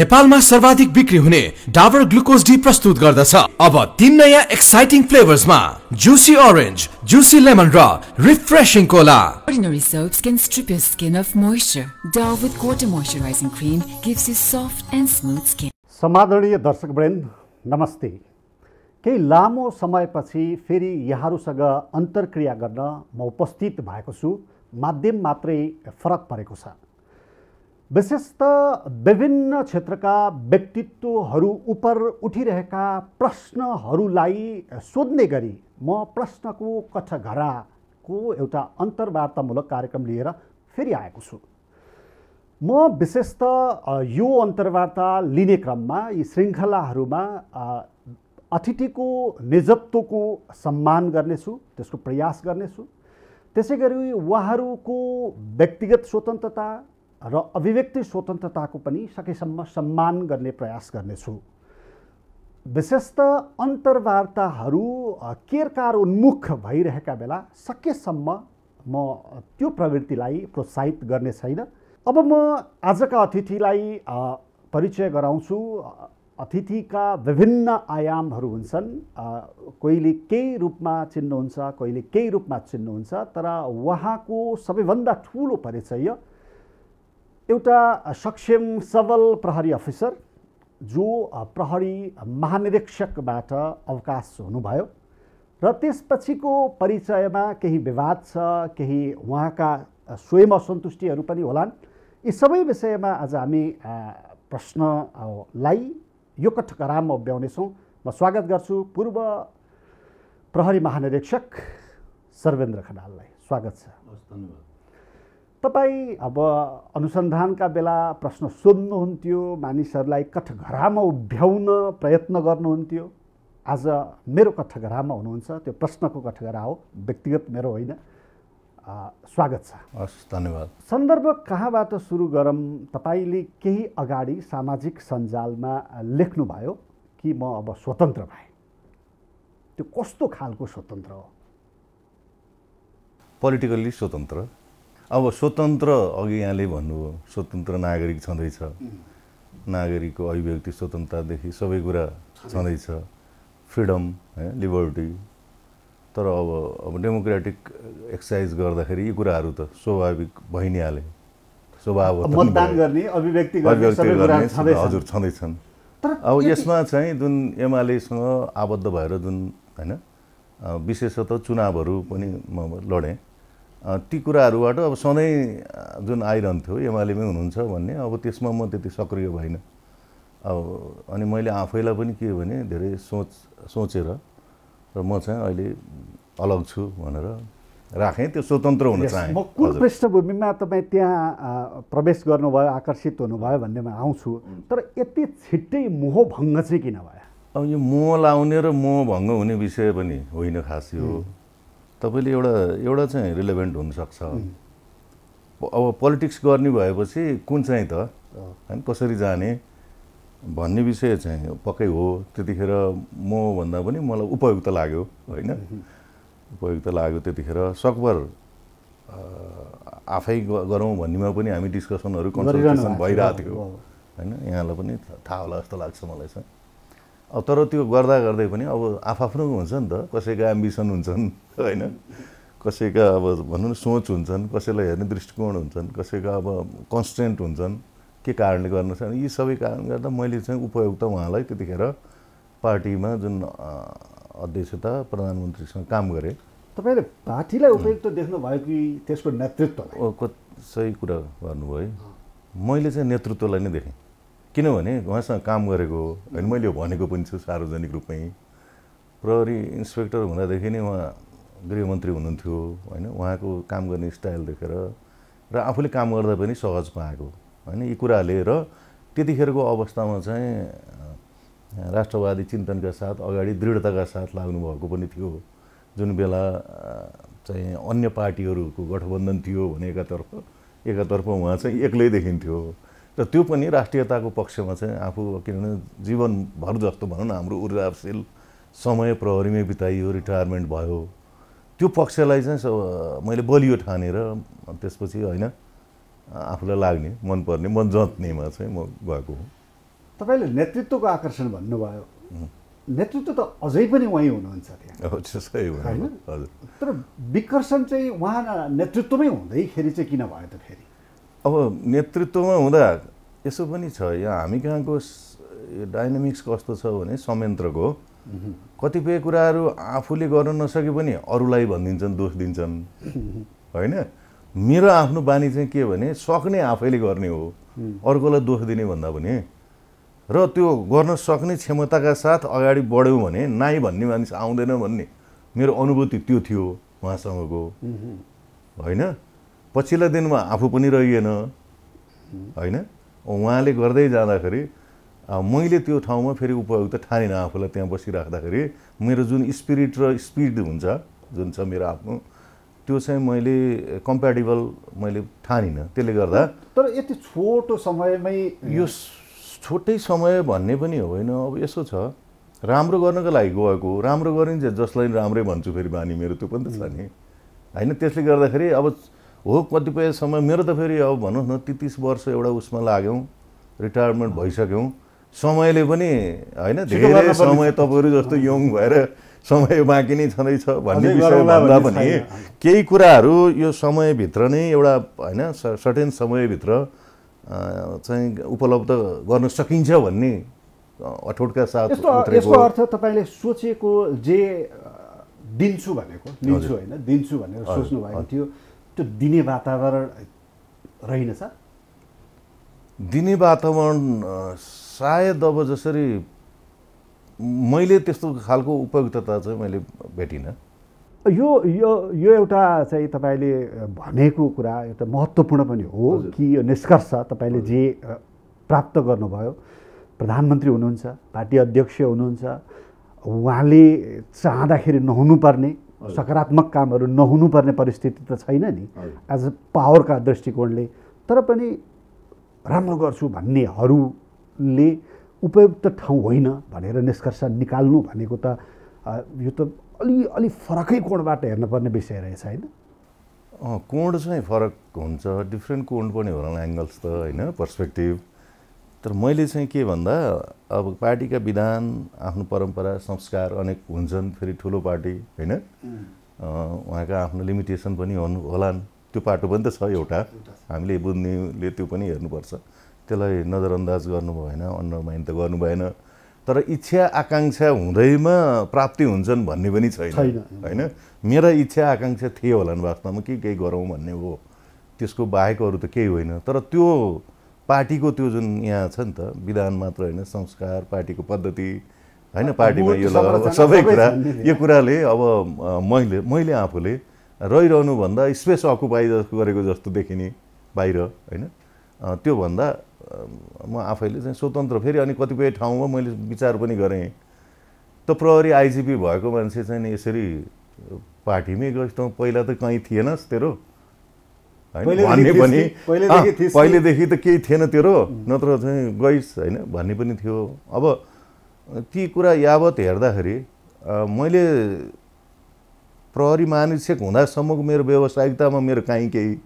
नेपालमा सर्वाधिक बिक्री हुने डाबर ग्लुकोज डी प्रस्तुत गर्दछ अब 3 नयाँ एक्साइटिङ फ्लेभर्समा जुसी ऑरेंज, जुसी लेमन र refreshing cola. Ordinary soaps can strip your skin of moisture. Dove with Quarter Moisturizing Cream gives you soft and smooth skin. समादरणीय दर्शकवृन्द नमस्ते। केही लामो समयपछि फेरि यहाँहरूसँग अन्तर्क्रिया गर्न म उपस्थित भएको छु। माध्यम मात्रै फरक परेको छ। विशेषतः विभिन्न क्षेत्रका व्यक्तित्वहरू उपर उठिरहेका प्रश्नहरूलाई सोध्ने गरी म प्रश्नको कठघराको एउटा अन्तर्वार्तामूलक कार्यक्रम लिएर फेरि आएको छु। म विशेषतः यो अन्तर्वार्ता लिने क्रममा यी श्रृङ्खलाहरूमा अतिथिको निजत्वको सम्मान गर्नेछु, त्यसको प्रयास गर्नेछु। त्यसैगरी उहाँहरूको व्यक्तिगत स्वतन्त्रता र अभिव्यक्ति स्वतन्त्रताको पनि सकेसम्म सम्मान गर्ने प्रयास गर्नेछु। विशेषतः अन्तर्वार्ताहरू केरकार उन्मुख भइरहेका बेला सकेसम्म म त्यो प्रवृत्तिलाई प्रोत्साहित गर्ने छैन। अब म आजका अतिथिलाई परिचय गराउँछु। अतिथिका विभिन्न आयामहरू हुन्छन्। कोहीले केही रूपमा चिन्नुहुन्छ, कोहीले केही रूपमा चिन्नुहुन्छ, तर उहाँको सबैभन्दा ठुलो परिचय एउटा सक्षम सबल प्रहरी अफिसर जो प्रहरी महानिरीक्षकबाट अवकाश हुनुभयो र त्यसपछिको परिचयमा केही विवाद छ, केही उहाँका स्वयं असन्तुष्टिहरू पनि होलान्। यी सबै विषयमा आज हामी प्रश्नलाई यो कठघरामा उभ्याउनेछौँ। म स्वागत गर्छु पूर्व प्रहरी महानिरीक्षक सर्वेन्द्र खनाललाई। स्वागत छ। धन्यवाद। तपाईँ अब अनुसन्धानका बेला प्रश्न सोध्नुहुन्थ्यो, मानिसहरूलाई कठघरामा उभ्याउन प्रयत्न गर्नुहुन्थ्यो। आज मेरो कठघरामा हुनुहुन्छ, त्यो प्रश्नको कठघरा हो, व्यक्तिगत मेरो होइन। स्वागत छ। हस्, धन्यवाद। सन्दर्भ कहाँबाट सुरु गरौँ? तपाईँले केही अगाडि सामाजिक सञ्जालमा लेख्नुभयो कि म अब स्वतन्त्र भएँ। त्यो कस्तो खालको स्वतन्त्र हो? पोलिटिकल्ली स्वतन्त्र। अब स्वतन्त्र अघि यहाँले भन्नुभयो स्वतन्त्र नागरिक छँदैछ, नागरिकको अभिव्यक्ति स्वतन्त्रतादेखि सबै कुरा छँदैछ, फ्रिडम है, लिबर्टी। तर अब डेमोक्रेटिक एक्सर्साइज गर्दाखेरि यी कुराहरू त स्वाभाविक भइ नै हाले। स्वभाव मतदान गर्ने, अभिव्यक्ति गर्ने सबै कुरा हजुर छँदैछन्। अब यसमा चाहिँ जुन एमालेसँग आबद्ध भएर जुन हैन विशेषतः चुनावहरू पनि म लडेँ, ती कुराहरूबाट अब सधैँ जुन आइरहन्थ्यो एमालेमै हुनुहुन्छ भन्ने, अब त्यसमा म त्यति सक्रिय भइनँ। अब अनि मैले आफैलाई पनि के भने धेरै सोचेर र म चाहिँ अहिले अलग छु भनेर राखेँ। त्यो स्वतन्त्र हुन चाहेँ। म कुन पृष्ठभूमिमा तपाईँ त्यहाँ प्रवेश गर्नुभयो, आकर्षित हुनुभयो भन्नेमा आउँछु। तर यति छिट्टै मोहभङ्ग चाहिँ किन भयो? अब यो मोह लाउने र मोहभङ्ग हुने विषय पनि होइन खास यो। तपाईँले एउटा चाहिँ रिलेभेन्ट हुनसक्छ। अब पोलिटिक्स गर्ने भएपछि कुन चाहिँ त होइन कसरी जाने भन्ने विषय चाहिँ पक्कै हो। त्यतिखेर म भन्दा पनि मलाई उपयुक्त लाग्यो होइन, उपयुक्त लाग्यो। त्यतिखेर सकभर आफै गरौँ भन्नेमा पनि हामी डिस्कसनहरू कन्सल्टेसन भइरहेको थियो होइन। यहाँलाई पनि थाहा होला जस्तो लाग्छ मलाई चाहिँ। अब तर त्यो गर्दा गर्दै पनि अब आफ्नो हुन्छ नि त, कसैका एम्बिसन हुन्छन् होइन, कसैका अब भनौँ न सोच हुन्छन्, कसैलाई हेर्ने दृष्टिकोण हुन्छन्, कसैका अब कन्स्टेन्ट हुन्छन् के कारणले गर्नु छ। यी सबै कारणले गर्दा मैले चाहिँ उपयुक्त उहाँलाई त्यतिखेर पार्टीमा जुन अध्यक्षता प्रधानमन्त्रीसँग काम गरेँ। तपाईँले पार्टीलाई उपयुक्त देख्नुभयो कि त्यसको नेतृत्वलाई? सही कुरा गर्नुभयो। मैले चाहिँ नेतृत्वलाई नै देखेँ, किनभने उहाँसँग काम गरेको होइन। मैले भनेको पनि छु सार्वजनिक रूपमै। प्रहरी इन्सपेक्टर हुँदादेखि नै उहाँ गृहमन्त्री हुनुहुन्थ्यो होइन। उहाँको काम गर्ने स्टाइल देखेर र आफूले काम गर्दा पनि सहज पाएको होइन यी कुराले। र त्यतिखेरको अवस्थामा चाहिँ राष्ट्रवादी चिन्तनका साथ अगाडि दृढताका साथ लाग्नुभएको पनि थियो। जुन बेला चाहिँ अन्य पार्टीहरूको गठबन्धन थियो भने एकातर्फ उहाँ चाहिँ एक्लै देखिन्थ्यो र त्यो पनि राष्ट्रियताको पक्षमा चाहिँ आफू किनभने जीवनभर जस्तो भनौँ न हाम्रो ऊर्जाशील समय प्रहरीमै बिताइयो, रिटायरमेन्ट भयो। त्यो पक्षलाई चाहिँ मैले बलियो ठानेर त्यसपछि होइन आफूलाई लाग्ने मनपर्ने मन जत्नेमा चाहिँ म गएको हुँ। तपाईँले नेतृत्वको आकर्षण भन्नुभयो, नेतृत्व त अझै पनि उहाँ हुनुहुन्छ त्यहाँ, होइन? तर विकर्षण चाहिँ उहाँ नेतृत्वमै हुँदैखेरि चाहिँ किन भयो त फेरि? अब नेतृत्वमा हुँदा यसो पनि छ, यहाँ हामी कहाँको डाइनामिक्स कस्तो छ भने संयन्त्रको कतिपय कुराहरू आफूले गर्न नसके पनि अरूलाई भनिदिन्छन्, दोष दिन्छन्, होइन? मेरो आफ्नो बानी चाहिँ के भने सक्ने आफैले गर्ने हो, अर्कोलाई दोष दिने भन्दा पनि, र त्यो गर्न सक्ने क्षमताका साथ अगाडि बढ्यौँ भने नाइ भन्ने मानिस आउँदैन भन्ने मेरो अनुभूति त्यो थियो उहाँसँगको, होइन? पछिल्ला दिनमा आफू पनि रहिएन, होइन? उहाँले गर्दै जाँदाखेरि मैले त्यो ठाउँमा फेरि उपयुक्त ठानिनँ आफूलाई। त्यहाँ बसिराख्दाखेरि मेरो जुन स्पिरिट र स्पिड हुन्छ, जुन छ मेरो आफ्नो, त्यो चाहिँ मैले कम्प्याटेबल मैले ठानिनँ। त्यसले गर्दा तर यति छोटो समयमै यो छोटै समय भन्ने पनि होइन। अब यसो छ, राम्रो गर्नको लागि गएको, राम्रो गरिन्छ जसलाई राम्रै भन्छु फेरि बानी मेरो त्यो पनि त छ नि, होइन? त्यसले गर्दाखेरि अब हो कतिपय समय मेरो त फेरि अब भनौँ न 33 वर्ष एउटा उसमा लाग्यौँ, रिटायरमेन्ट भइसक्यौँ, समयले पनि होइन धेरै समय तपाईँहरू जस्तो यङ भएर समय बाँकी नै छँदैछ भन्ने विषय भन्दा पनि केही कुराहरू यो समयभित्र नै एउटा होइन सर्टेन समयभित्र चाहिँ उपलब्ध गर्न सकिन्छ भन्ने अठोटका साथ यसको अर्थ तपाईँले सोचेको जे दिन्छु भनेको लिन्छु होइन, दिन्छु भनेर सोच्नु भएको थियो, त्यो दिने वातावरण रहेनछ? दिने वातावरण सायद अब जसरी मैले त्यस्तो खालको उपयुक्तता चाहिँ मैले भेटिनँ। यो यो यो एउटा चाहिँ तपाईँले भनेको कुरा एउटा महत्त्वपूर्ण पनि हो कि यो निष्कर्ष तपाईँले जे प्राप्त गर्नुभयो, प्रधानमन्त्री हुनुहुन्छ, पार्टी अध्यक्ष हुनुहुन्छ, उहाँले चाहँदाखेरि नहुनुपर्ने सकारात्मक कामहरू नहुनुपर्ने परिस्थिति त छैन नि एज अ पावरका दृष्टिकोणले, तर पनि राम्रो गर्छु भन्नेहरूले उपयुक्त ठाउँ होइन भनेर निष्कर्ष निकाल्नु भनेको त यो त अलि फरकै कोणबाट हेर्नुपर्ने विषय रहेछ, होइन? कोण चाहिँ फरक हुन्छ, डिफ्रेन्ट कोण पनि होला, एङ्गल्स त होइन, पर्सपेक्टिभ। तर मैले चाहिँ के भन्दा अब पार्टीका विधान, आफ्नो परम्परा, संस्कार अनेक हुन्छन्, फेरि ठुलो पार्टी होइन, उहाँका आफ्नो लिमिटेसन पनि होलान्, त्यो पाटो पनि त छ एउटा, हामीले बुझ्नेले त्यो पनि हेर्नुपर्छ, त्यसलाई नजरअन्दाज गर्नु भएन, अन्डरमाइन त गर्नु भएन। तर इच्छा आकाङ्क्षा हुँदैमा प्राप्ति हुन्छन् भन्ने पनि छैन, होइन? मेरा इच्छा आकाङ्क्षा थिए होलान् वास्तवमा कि केही गरौँ भन्ने हो, त्यसको बाहेक अरू त केही होइन। तर त्यो पार्टीको त्यो जुन यहाँ छ नि त विधान मात्र होइन, संस्कार, पार्टीको पद्धति होइन, पार्टीमा यो सबै कुरा, यो कुराले अब मैले आफूले रहिरहनु भन्दा स्पेस अकुपाई गरेको जस्तो देखिने बाहिर, होइन? त्योभन्दा म आफैले चाहिँ स्वतन्त्र, फेरि अनि कतिपय ठाउँमा मैले विचार पनि गरेँ, त प्रहरी आइजिपी भएको मान्छे चाहिँ यसरी पार्टीमै गइस्, पहिला त कहीँ थिएनस् तेरो, होइन भन्ने पनि पहिलेदेखि त केही थिएन तेरो, नत्र चाहिँ गइस् होइन भन्ने पनि थियो। अब ती कुरा यावत हेर्दाखेरि मैले प्रहरी महानिरीक्षक हुँदासम्मको मेरो व्यावसायिकतामा मेरो काहीँ केही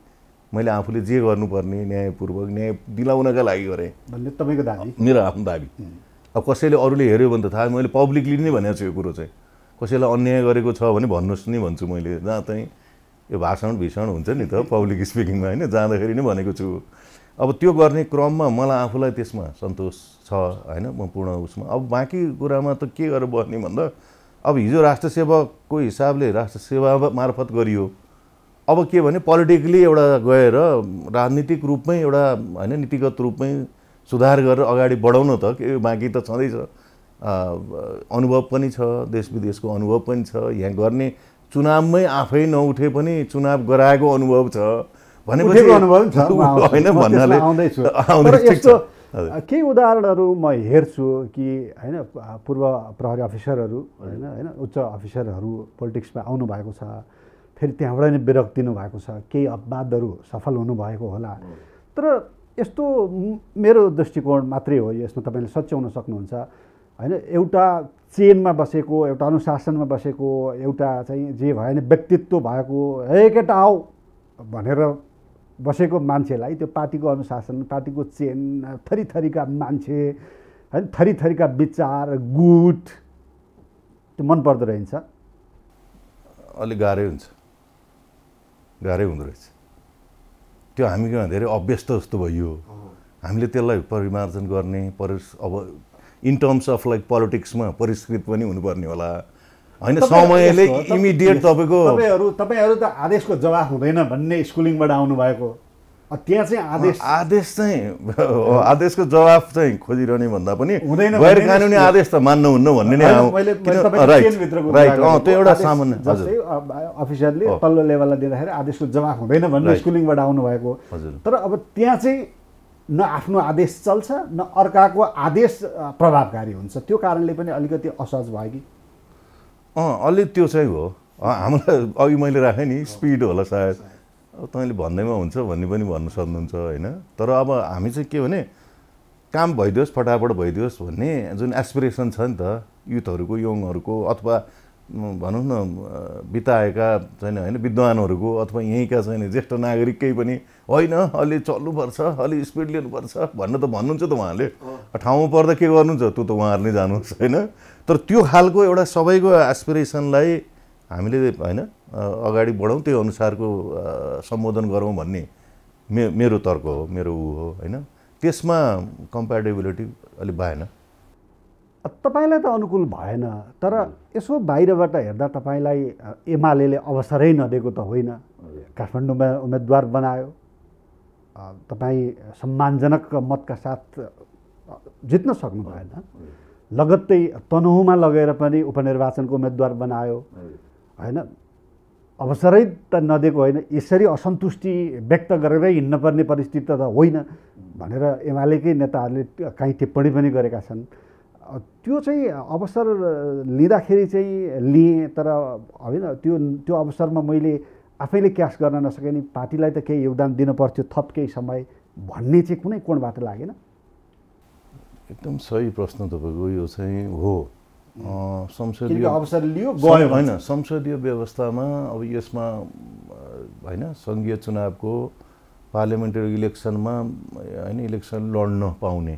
मैले आफूले जे गर्नुपर्ने न्यायपूर्वक न्याय दिलाउनका लागि गरेँ भन्ने तपाईँको दाबी, मेरो आफ्नो दाबी। अब कसैले अरूले हेऱ्यो भने त थाहा, मैले पब्लिकली नै भनेको छु यो कुरो चाहिँ, कसैलाई अन्याय गरेको छ भने भन्नुहोस् नि भन्छु मैले, जहाँ चाहिँ यो भाषण हुन्छ नि त पब्लिक स्पिकिङमा, होइन, जाँदाखेरि नै भनेको छु। अब त्यो गर्ने क्रममा मलाई आफूलाई त्यसमा सन्तोष छ, होइन, म पूर्ण उसमा। अब बाँकी कुरामा त के गरेर बस्ने भन्दा अब हिजो राष्ट्र सेवकको हिसाबले राष्ट्र सेवा मार्फत गरियो, अब के भने पोलिटिकली एउटा गएर राजनीतिक रूपमै एउटा होइन नीतिगत रूपमै सुधार गरेर अगाडि बढाउन त के बाँकी त छँदैछ, अनुभव पनि छ, देश विदेशको अनुभव पनि छ, यहाँ गर्ने चुनावमै आफै नउठे पनि चुनाव गराएको अनुभव छ भनेपछि होइन भन्नाले केही उदाहरणहरू म हेर्छु कि होइन पूर्व प्रहरी अफिसरहरू होइन उच्च अफिसरहरू पोलिटिक्समा आउनु भएको छ, फेरि त्यहाँबाट नै विरक्तिनु भएको छ, केही अपवादहरू सफल हुनुभएको होला। तर यस्तो मेरो दृष्टिकोण मात्रै हो, यसमा तपाईँले सच्याउन सक्नुहुन्छ होइन? एउटा चेनमा बसेको, एउटा अनुशासनमा बसेको, एउटा चाहिँ जे भयो भने व्यक्तित्व भएको हे केटा आऊ भनेर बसेको मान्छेलाई त्यो पार्टीको अनुशासन, पार्टीको चेन, थरीथरीका मान्छे होइन थरी थरीका विचार गुट त्यो मन पर्दो रहन्छ अलिक गाह्रै हुन्छ गाह्रै हुँदो रहेछ त्यो हामी कहाँ धेरै अभ्यस्त जस्तो भइयो हामीले त्यसलाई परिमार्जन गर्ने अब इन टर्म्स अफ लाइक पोलिटिक्समा परिष्कृत पनि हुनुपर्ने होला होइन समयले इमिडिएट तपाईँहरू त आदेशको जवाफ हुँदैन भन्ने स्कुलिङबाट आउनुभएको त्यहाँ चाहिँ आदेश चाहिँ आदेशको जवाफ चाहिँ खोजिरहने भन्दा पनि गैर कानुनी आदेश त मान्नुहुन्न भन्ने नै त्यो एउटा सामान्य अफिसरले तल्लो लेभललाई दिँदाखेरि आदेशको जवाफ हुँदैन भन्ने स्कुलिङबाट आउनुभएको तर अब त्यहाँ चाहिँ न आफ्नो आदेश चल्छ न अर्काको आदेश प्रभावकारी हुन्छ त्यो कारणले पनि अलिकति असहज भयो कि अलि त्यो चाहिँ हो हामीलाई अघि मैले राखेँ नि स्पिड होला सायद तपाईँले भन्दैमा हुन्छ भन्ने पनि भन्न सक्नुहुन्छ होइन तर अब हामी चाहिँ के भने काम भइदियोस् फटाफट भइदियोस् भन्ने जुन एस्पिरेसन छ नि त युथहरूको यङहरूको अथवा भनौँ न बिताएका चाहिँ होइन विद्वानहरूको अथवा यहीँका चाहिँ ज्येष्ठ नागरिककै पनि होइन अलि चल्नुपर्छ अलि स्पिड लिनुपर्छ भन्न त भन्नुहुन्छ त उहाँले ठाउँमा पर्दा के गर्नुहुन्छ त्यो त उहाँहरूले जानुहोस् होइन तर त्यो खालको एउटा सबैको एस्पिरेसनलाई हामीले होइन अगाडि बढौँ त्यो अनुसारको सम्बोधन गरौँ भन्ने मेरो तर्क हो मेरो हो होइन त्यसमा कम्प्याटेबिलिटी अलिक भएन तपाईँलाई त अनुकूल भएन तर यसो बाहिरबाट हेर्दा तपाईँलाई एमाले अवसरै नदिएको त होइन काठमाडौँमा उम्मेदवार बनायो तपाईँ सम्मानजनक मतका साथ जित्न सक्नु भएन लगत्तै तनहुँमा लगेर पनि उपनिर्वाचनको उम्मेदवार बनायो होइन अवसरै त नदिएको होइन यसरी असन्तुष्टि व्यक्त गरेरै हिँड्नुपर्ने परिस्थिति त होइन भनेर एमालेकै नेताहरूले काहीँ टिप्पणी पनि गरेका छन् त्यो चाहिँ अवसर लिँदाखेरि चाहिँ लिएँ तर होइन त्यो अवसरमा मैले आफैले क्यास गर्न नसके नि पार्टीलाई त केही योगदान दिनु पर्थ्यो थप केही समय भन्ने चाहिँ कुनै कोणबाट लागेन एकदम सही प्रश्न तपाईँको यो चाहिँ हो संसदीय अवसर लियो गयो होइन संसदीय व्यवस्थामा अब यसमा होइन सङ्घीय चुनावको पार्लियामेन्ट्री इलेक्सनमा होइन इलेक्सन लड्न पाउने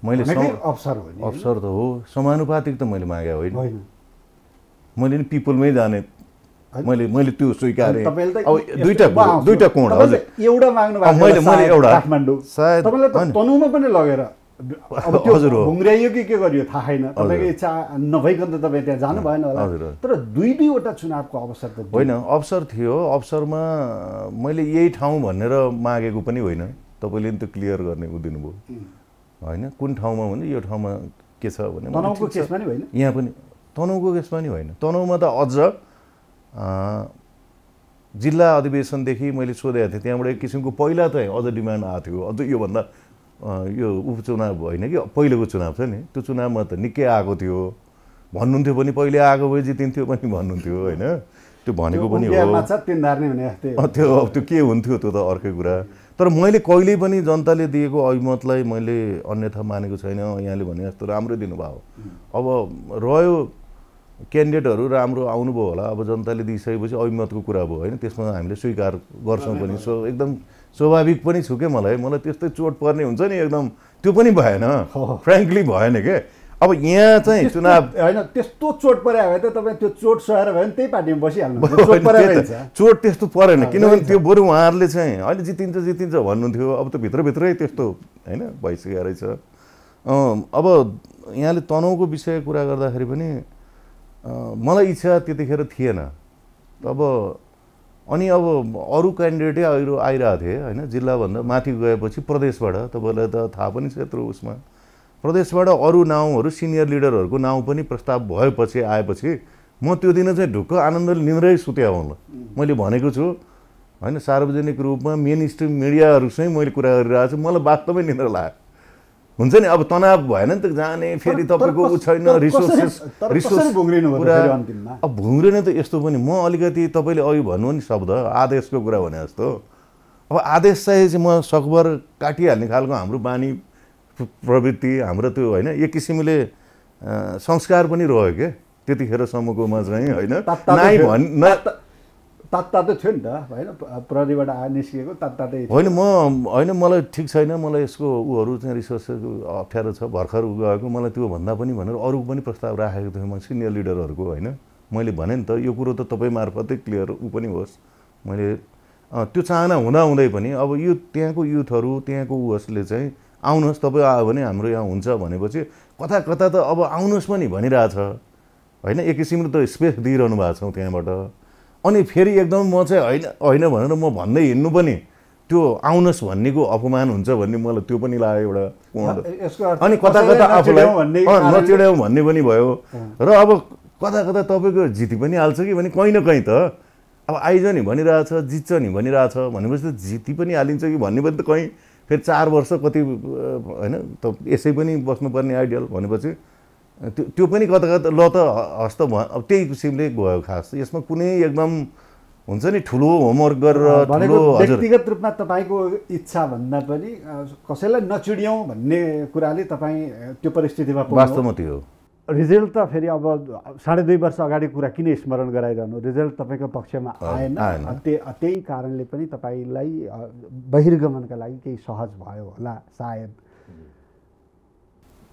मैले अवसर त हो समानुपातिक त मैले मागे होइन मैले नि पिपलमै जाने मैले त्यो स्वीकारेँ अब दुईटा कोण हजुर एउटा माग्नु मैले एउटा सायद तनुमा पनि लगेर हजुर हो घुम्राइयो कि के गरियो थाहा छैन तपाईँको इच्छा नभइकन त तपाईँ त्यहाँ जानु भएन होला तर दुईवटा चुनावको अवसर त होइन अवसर थियो अवसरमा मैले यही ठाउँ भनेर मागेको पनि होइन तपाईँले नि त क्लियर गर्ने दिनुभयो होइन कुन ठाउँमा भने यो ठाउँमा के छ भने तनहुँको केसमा नि होइन यहाँ पनि तनहुँको केसमा नि होइन तनहुँमा त अझ जिल्ला अधिवेशनदेखि मैले सोधेको थिएँ त्यहाँबाट एक किसिमको पहिला त अझ डिमान्ड आएको थियो अझ योभन्दा यो उपचुनाव होइन कि पहिलेको चुनाव छ नि त्यो चुनावमा त निकै आएको थियो भन्नुहुन्थ्यो पनि पहिले आएको भए जितिन्थ्यो पनि भन्नुहुन्थ्यो होइन त्यो भनेको पनि हो त्यो के हुन्थ्यो त्यो त अर्कै कुरा तर मैले कहिल्यै पनि जनताले दिएको अभिमतलाई मैले अन्यथा मानेको छैन यहाँले भने जस्तो राम्रो दिनुभयो अब रह्यो क्यान्डिडेटहरू राम्रो आउनुभयो होला अब जनताले दिइसकेपछि अभिमतको कुरा भयो होइन त्यसमा हामीले स्वीकार गर्छौँ पनि एकदम स्वाभाविक पनि छु क्या मलाई त्यस्तै चोट पर्ने हुन्छ नि एकदम त्यो पनि भएन फ्रेङ्कली भएन के अब यहाँ चाहिँ चुनाव होइन त्यस्तो चोट परे भए त तपाईँ त्यो चोट सहेर भयो भने त्यही पार्टीमा बसिहाल्नु चोट त्यस्तो परेन किनभने त्यो बरु उहाँहरूले चाहिँ अहिले जितिन्छ भन्नुहुन्थ्यो अब त भित्रभित्रै त्यस्तो होइन भइसकेको रहेछ अब यहाँले तनहुँको विषय कुरा गर्दाखेरि पनि मलाई इच्छा त्यतिखेर थिएन अब अनि अब अरू क्यान्डिडेटै आइरहेको थिए होइन जिल्लाभन्दा माथि गएपछि प्रदेशबाट तपाईँलाई त थाहा पनि छ यत्रो उसमा प्रदेशबाट अरू नाउँहरू सिनियर लिडरहरूको नाउँ पनि प्रस्ताव भएपछि आएपछि म त्यो दिन चाहिँ ढुक्क आनन्दले निन्द्रै सुत्या होला मैले भनेको छु होइन सार्वजनिक रूपमा मेन स्ट्रिम मिडियाहरूसँग मैले कुरा गरिरहेको छु मलाई वास्तवमै निन्द्रा लाग्यो हुन्छ नि अब तनाव भएन नि त जाने फेरि तपाईँको उ छैन रिसोर्सेस अब भुङ्ग्रेन त यस्तो पनि म अलिकति तपाईँले अघि भन्नु नि शब्द आदेशको कुरा भने जस्तो अब आदेश चाहिँ म सकभर काटिहाल्ने खालको हाम्रो बानी प्रवृत्ति हाम्रो त्यो होइन एक किसिमले संस्कार पनि रह्यो क्या त्यतिखेरसम्मकोमा चाहिँ होइन तातो थियो नि त होइन प्रहरीबाट निस्किएको तातै होइन मलाई ठिक छैन मलाई यसको उहरू चाहिँ रिसोर्सको अप्ठ्यारो छ भर्खर गएको मलाई त्यो भन्दा पनि भनेर अरू पनि प्रस्ताव राखेको थिएँ म सिनियर लिडरहरूको होइन मैले भने नि त यो कुरो त तपाईँ मार्फतै क्लियर पनि होस् मैले त्यो चाहना हुँदै पनि अब यो त्यहाँको युथहरू त्यहाँको उसले चाहिँ आउनुहोस् तपाईँ आयो भने हाम्रो यहाँ हुन्छ भनेपछि कता कता त अब आउनुहोस् पनि भनिरहेछ होइन एक किसिमले त स्पेस दिइरहनु भएको छौँ त्यहाँबाट अनि फेरि एकदम म चाहिँ होइन भनेर म भन्दै हिँड्नु पनि त्यो आउनुहोस् भन्नेको अपमान हुन्छ भन्ने मलाई त्यो पनि लाग्यो एउटा अनि कता कता आफूलाई नचिड्याउँ भन्ने पनि भयो र अब कता कता तपाईँको जिति पनि हाल्छ कि भने कहीँ न कहीँ त अब आइज नि भनिरहेछ जित्छ नि भनिरहेछ भनेपछि त जिति पनि हालिन्छ कि भन्ने पनि त कहीँ फेरि 4 वर्ष कति होइन त यसै पनि बस्नुपर्ने आइडियल भनेपछि त्यो पनि कता कता ल त हस्त अब त्यही किसिमले गयो खास यसमा कुनै एकदम हुन्छ नि ठुलो होमवर्क गरेर व्यक्तिगत रूपमा तपाईँको इच्छा भन्दा पनि कसैलाई नचिड्यौँ भन्ने कुराले तपाईँ त्यो परिस्थितिमा वास्तवमा त्यो रिजल्ट त फेरि अब 2.5 वर्ष अगाडि कुरा किन स्मरण गराइरहनु रिजल्ट तपाईँको पक्षमा आएन त्यही कारणले पनि तपाईँलाई बहिर्गमनका लागि केही सहज भयो होला सायद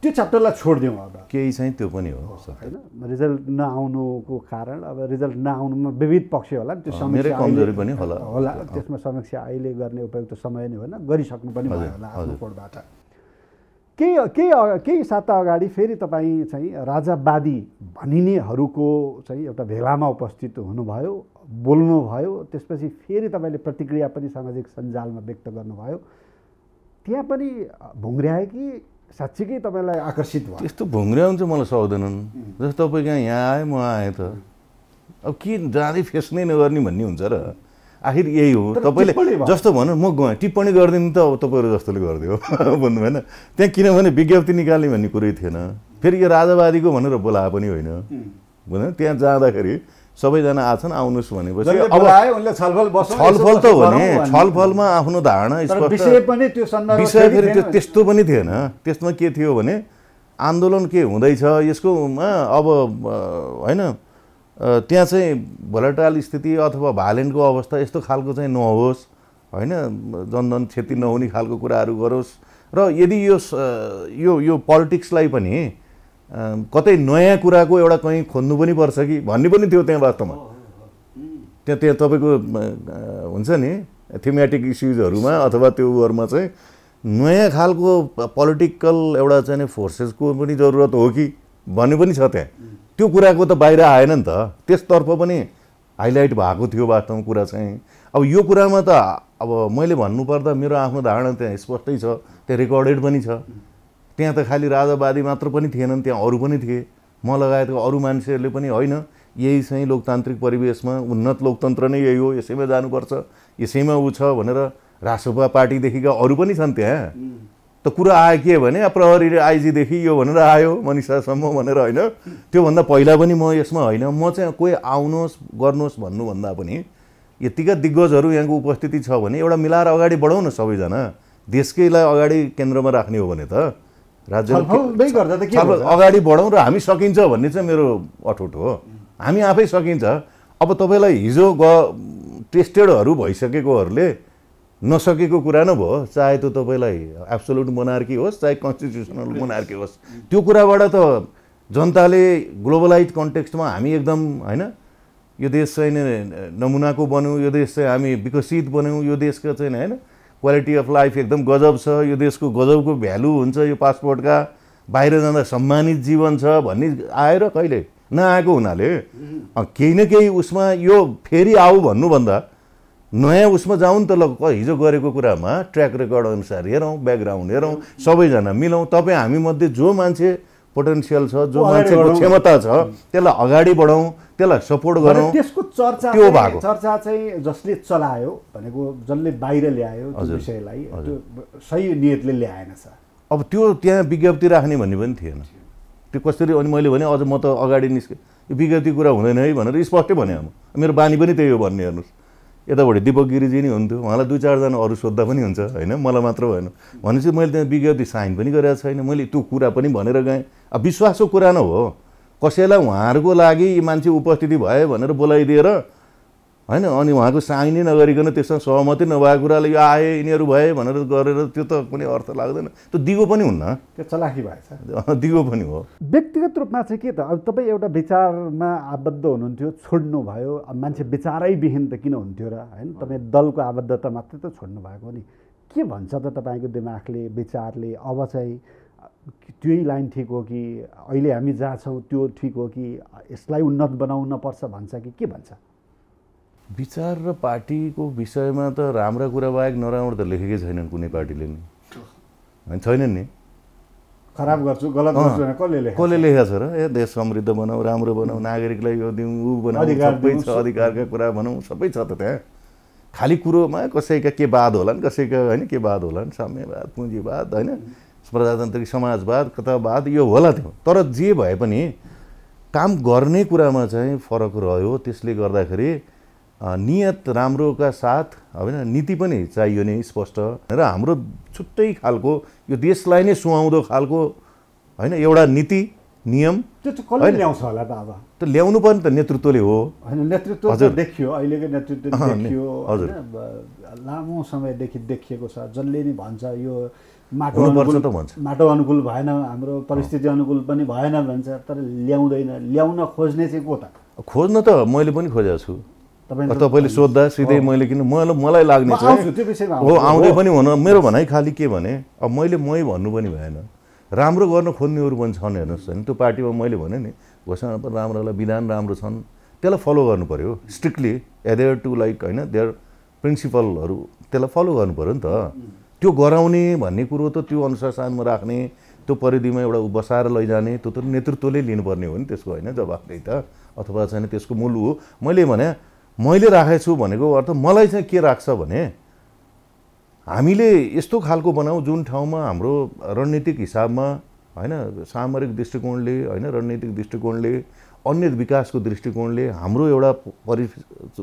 त्यो च्याप्टरलाई छोडिदिउँ अब केही चाहिँ त्यो पनि हो होइन रिजल्ट नआउनुको कारण अब रिजल्ट नआउनुमा विविध पक्ष होला त्यो समीक्षा कमजोरी पनि होला त्यसमा समीक्षा अहिले गर्ने उपयुक्त समय नै होइन गरिसक्नु पनि भयो होला आफ्नो कोडबाट केही साता अगाडि फेरि तपाईँ चाहिँ राजावादी भनिनेहरूको चाहिँ एउटा भेलामा उपस्थित हुनुभयो बोल्नुभयो त्यसपछि फेरि तपाईँले प्रतिक्रिया पनि सामाजिक सञ्जालमा व्यक्त गर्नुभयो त्यहाँ पनि भुङ्ग्र्याए कि साँच्चीकै तपाईँलाई आकर्षित भयो त्यस्तो भुङ्ग्र्याउनु चाहिँ मलाई सक्दैनन् जस्तो तपाईँ कहाँ यहाँ आएँ म आएँ त अब के जाँदै फेस नै नगर्ने भन्ने हुन्छ र आखिर यही हो तपाईँले जस्तो भन्नु म गएँ टिप्पणी गरिदिनु त अब तपाईँहरू जस्तोले गरिदियो भन्नु भएन त्यहाँ किनभने विज्ञप्ति निकाल्ने भन्ने कुरै थिएन फेरि यो राजावादीको भनेर बोलाए पनि होइन बुझ्नु त्यहाँ जाँदाखेरि सबैजना आछन् आउनुहोस् भनेपछि अब छलफल त हो नि छलफलमा आफ्नो धारणा विषय फेरि त्यो त्यस्तो पनि थिएन त्यसमा के थियो भने आन्दोलन के हुँदैछ यसकोमा अब होइन त्यहाँ चाहिँ भोलेटाइल स्थिति अथवा भाइलेन्टको अवस्था यस्तो खालको चाहिँ नहोस् होइन जनधन क्षति नहुने खालको कुराहरू गरोस् र यदि यो पोलिटिक्सलाई पनि कतै नयाँ कुराको एउटा कहीँ खोज्नु पनि पर्छ कि भन्ने पनि थियो त्यहाँ वास्तवमा त्यहाँ तपाईँको हुन्छ नि थीमेटिक इस्युजहरूमा अथवा त्यो उहरूमा चाहिँ नयाँ खालको पोलिटिकल एउटा चाहिँ फोर्सेसको पनि जरुरत हो कि भन्ने पनि छ त्यहाँ त्यो कुराको त बाहिर आएन नि त त्यसतर्फ पनि हाइलाइट भएको थियो वास्तवमा कुरा चाहिँ अब यो कुरामा त अब मैले भन्नुपर्दा मेरो आफ्नो धारणा त्यहाँ स्पष्टै छ त्यहाँ रेकर्डेड पनि छ त्यहाँ त खालि राजावादी मात्र पनि थिएनन् त्यहाँ अरू पनि थिए म लगायतको अरू मान्छेहरूले पनि होइन यही चाहिँ लोकतान्त्रिक परिवेशमा उन्नत लोकतन्त्र नै यही हो यसैमा जानुपर्छ यसैमा ऊ छ भनेर रासपा पार्टीदेखिका अरू पनि छन् त्यहाँ त कुरा आयो के भने प्रहरी आइजीदेखि यो भनेर आयो मनिषासम्म भनेर होइन त्योभन्दा पहिला पनि म यसमा होइन म चाहिँ कोही आउनुहोस् गर्नुहोस् भन्नुभन्दा पनि यतिका दिग्गजहरू यहाँको उपस्थिति छ भने एउटा मिलाएर अगाडि बढाउँ न सबैजना देशकैलाई अगाडि केन्द्रमा राख्ने हो भने त राज्य अगाडि बढाउँ र हामी सकिन्छ भन्ने चाहिँ मेरो अठोट हो हामी आफै सकिन्छ अब तपाईँलाई हिजो टेस्टेडहरू भइसकेकोहरूले नसकेको कुरा न भयो चाहे त्यो तपाईँलाई एब्सोल्युट मोनार्की होस् चाहे कन्स्टिट्युसनल मोनार्की होस् त्यो कुराबाट त जनताले ग्लोबलाइज कन्टेक्स्टमा हामी एकदम होइन यो देश चाहिँ नमुनाको बन्यौँ यो देश चाहिँ हामी विकसित बन्यौँ यो देशको चाहिँ होइन क्वालिटी अफ लाइफ एकदम गजब छ यो देशको गजबको भ्यालु हुन्छ यो पासपोर्टका बाहिर जाँदा सम्मानित जीवन छ भन्ने आएर कहिले नआएको हुनाले केही न केही उसमा यो फेरि आऊ भन्नुभन्दा नयाँ उसमा जाउँ त ल हिजो गरेको कुरामा ट्र्याक रेकर्ड अनुसार हेरौँ ब्याकग्राउन्ड हेरौँ सबैजना मिलाउँ तपाईँ हामीमध्ये जो मान्छे पोटेन्सियल छ जो मान्छेको क्षमता छ त्यसलाई अगाडि बढाउँ त्यसलाई सपोर्ट गरौँ त्यसको चर्चा त्यो भएको चर्चा चाहिँ जसले चलायो भनेको जसले बाहिर ल्यायो त्यो विषयलाई त्यो सही नियतले ल्याएन छ अब त्यो त्यहाँ विज्ञप्ति राख्ने भन्ने पनि थिएन त्यो कसरी अनि मैले भने अझ म त अगाडि निस्केँ यो विज्ञप्ति कुरा हुँदैन है भनेर स्पष्टै भने मेरो बानी पनि त्यही हो भन्ने हेर्नुहोस् यताबाट दिपक गिरिजी नै हुन्थ्यो उहाँलाई 2-4 जना अरू सोद्धा पनि हुन्छ होइन मलाई मात्र भएन भनेपछि मैले त्यहाँ विज्ञप्ति साइन पनि गरेको छैन मैले त्यो कुरा पनि भनेर गएँ अब विश्वासको कुरा न हो कसैलाई उहाँहरूको लागि मान्छे उपस्थिति भयो भनेर बोलाइदिएर होइन अनि उहाँको साइनै नगरिकन त्यसमा सहमति नभएको कुराले यो आए यिनीहरू भए भनेर गरेर त्यो त कुनै अर्थ लाग्दैन त्यो दिगो पनि हुन्न त्यो चलाखी भएछ दिगो पनि हो व्यक्तिगत रूपमा चाहिँ के त अब तपाईँ एउटा विचारमा आबद्ध हुनुहुन्थ्यो छोड्नु भयो अब मान्छे विचारै विहीन त किन हुन्थ्यो र होइन तपाईँ दलको आबद्धता मात्रै त छोड्नु भएको नि के भन्छ त तपाईँको दिमागले विचारले अब चाहिँ त्यही लाइन ठिक हो कि अहिले हामी जहाँ छौँ त्यो ठिक हो कि यसलाई उन्नत बनाउन पर्छ भन्छ कि के भन्छ विचार र पार्टीको विषयमा त राम्रा कुरा बाहेक नराम्रो त लेखेकै छैनन् कुनै पार्टीले नि होइन छैनन् नि खराब गर्छु गलत गर्छु भने कसले लेखेको छ र ए देश समृद्ध बनाऊ राम्रो बनाऊ नागरिकलाई यो दिउँ ऊ बनाऊ सबै छ अधिकारका कुरा भनौँ सबै छ त त्यहाँ खालि कुरोमा कसैका के वाद होलान् कसैका होइन के वाद होलान् साम्यवाद पुँजीवाद होइन प्रजातान्त्रिक समाजवाद कतावाद यो होला त्यो तर जे भए पनि काम गर्ने कुरामा चाहिँ फरक रह्यो त्यसले गर्दाखेरि नियत राम्रोका साथ होइन नीति पनि चाहियो नि स्पष्ट र हाम्रो छुट्टै खालको यो देशलाई नै सुहाउँदो खालको होइन एउटा नीति नियम त्यो चाहिँ कसले ल्याउँछ होला त अब त ल्याउनु पनि त नेतृत्वले हो होइन नेतृत्व त देखियो अहिलेको नेतृत्व देखियो हजुर लामो समयदेखि देखिएको छ जसले नि भन्छ यो माटो अनुकूल भएन हाम्रो परिस्थिति अनुकूल पनि भएन भन्छ तर ल्याउँदैन ल्याउन खोज्ने चाहिँ को त खोज्न त मैले पनि खोजेको छु तपाईँले सोद्धा सिधै मैले किन मलाई लाग्ने चाहिँ हो आउँदै पनि हुन मेरो भनाइ खालि के भने अब मैले भन्नु पनि भएन राम्रो गर्न खोज्नेहरू पनि छन् हेर्नुहोस् होइन त्यो पार्टीमा मैले भने नि घोषणा पनि राम्रोलाई विधान राम्रो छन् त्यसलाई फलो गर्नु पऱ्यो स्ट्रिक्टली एडेयर टु लाइक होइन देयर प्रिन्सिपलहरू त्यसलाई फलो गर्नु पऱ्यो नि त त्यो गराउने भन्ने कुरो त त्यो अनुशासनमा राख्ने त्यो परिधिमा एउटा बसाएर लैजाने त्यो त नेतृत्वले लिनुपर्ने हो नि त्यसको होइन जवाफदेही त अथवा चाहिँ त्यसको मूल हो मैले राखेको छु भनेको अर्थ मलाई चाहिँ के राख्छ भने हामीले यस्तो खालको बनाऊ जुन ठाउँमा हाम्रो रणनीतिक हिसाबमा होइन सामरिक दृष्टिकोणले होइन रणनीतिक दृष्टिकोणले अन्य विकासको दृष्टिकोणले हाम्रो एउटा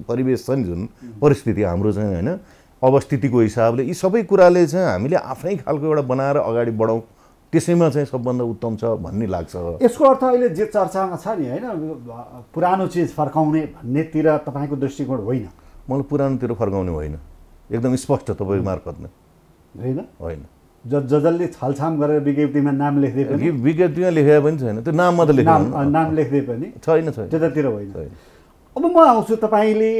परिवेश छ नि जुन परिस्थिति हाम्रो चाहिँ होइन अवस्थितिको हिसाबले यी सबै कुराले चाहिँ हामीले आफ्नै खालको एउटा बनाएर अगाडि बढाउँ त्यसैमा चाहिँ सबभन्दा उत्तम छ भन्ने लाग्छ यसको अर्थ अहिले जे चर्चामा छ नि होइन पुरानो चिज फर्काउने भन्नेतिर तपाईँको दृष्टिकोण होइन मलाई पुरानोतिर फर्काउने होइन एकदम स्पष्ट तपाईँ मार्फत नै होइन जसले छलछाम गरेर विज्ञप्तिमा नाम लेख्दै पनि विज्ञप्तिमा लेखेको पनि छैन त्यो नाममा त लेख्नु नाम लेख्दै पनि छैन त्यतातिर होइन अब म आउँछु तपाईँले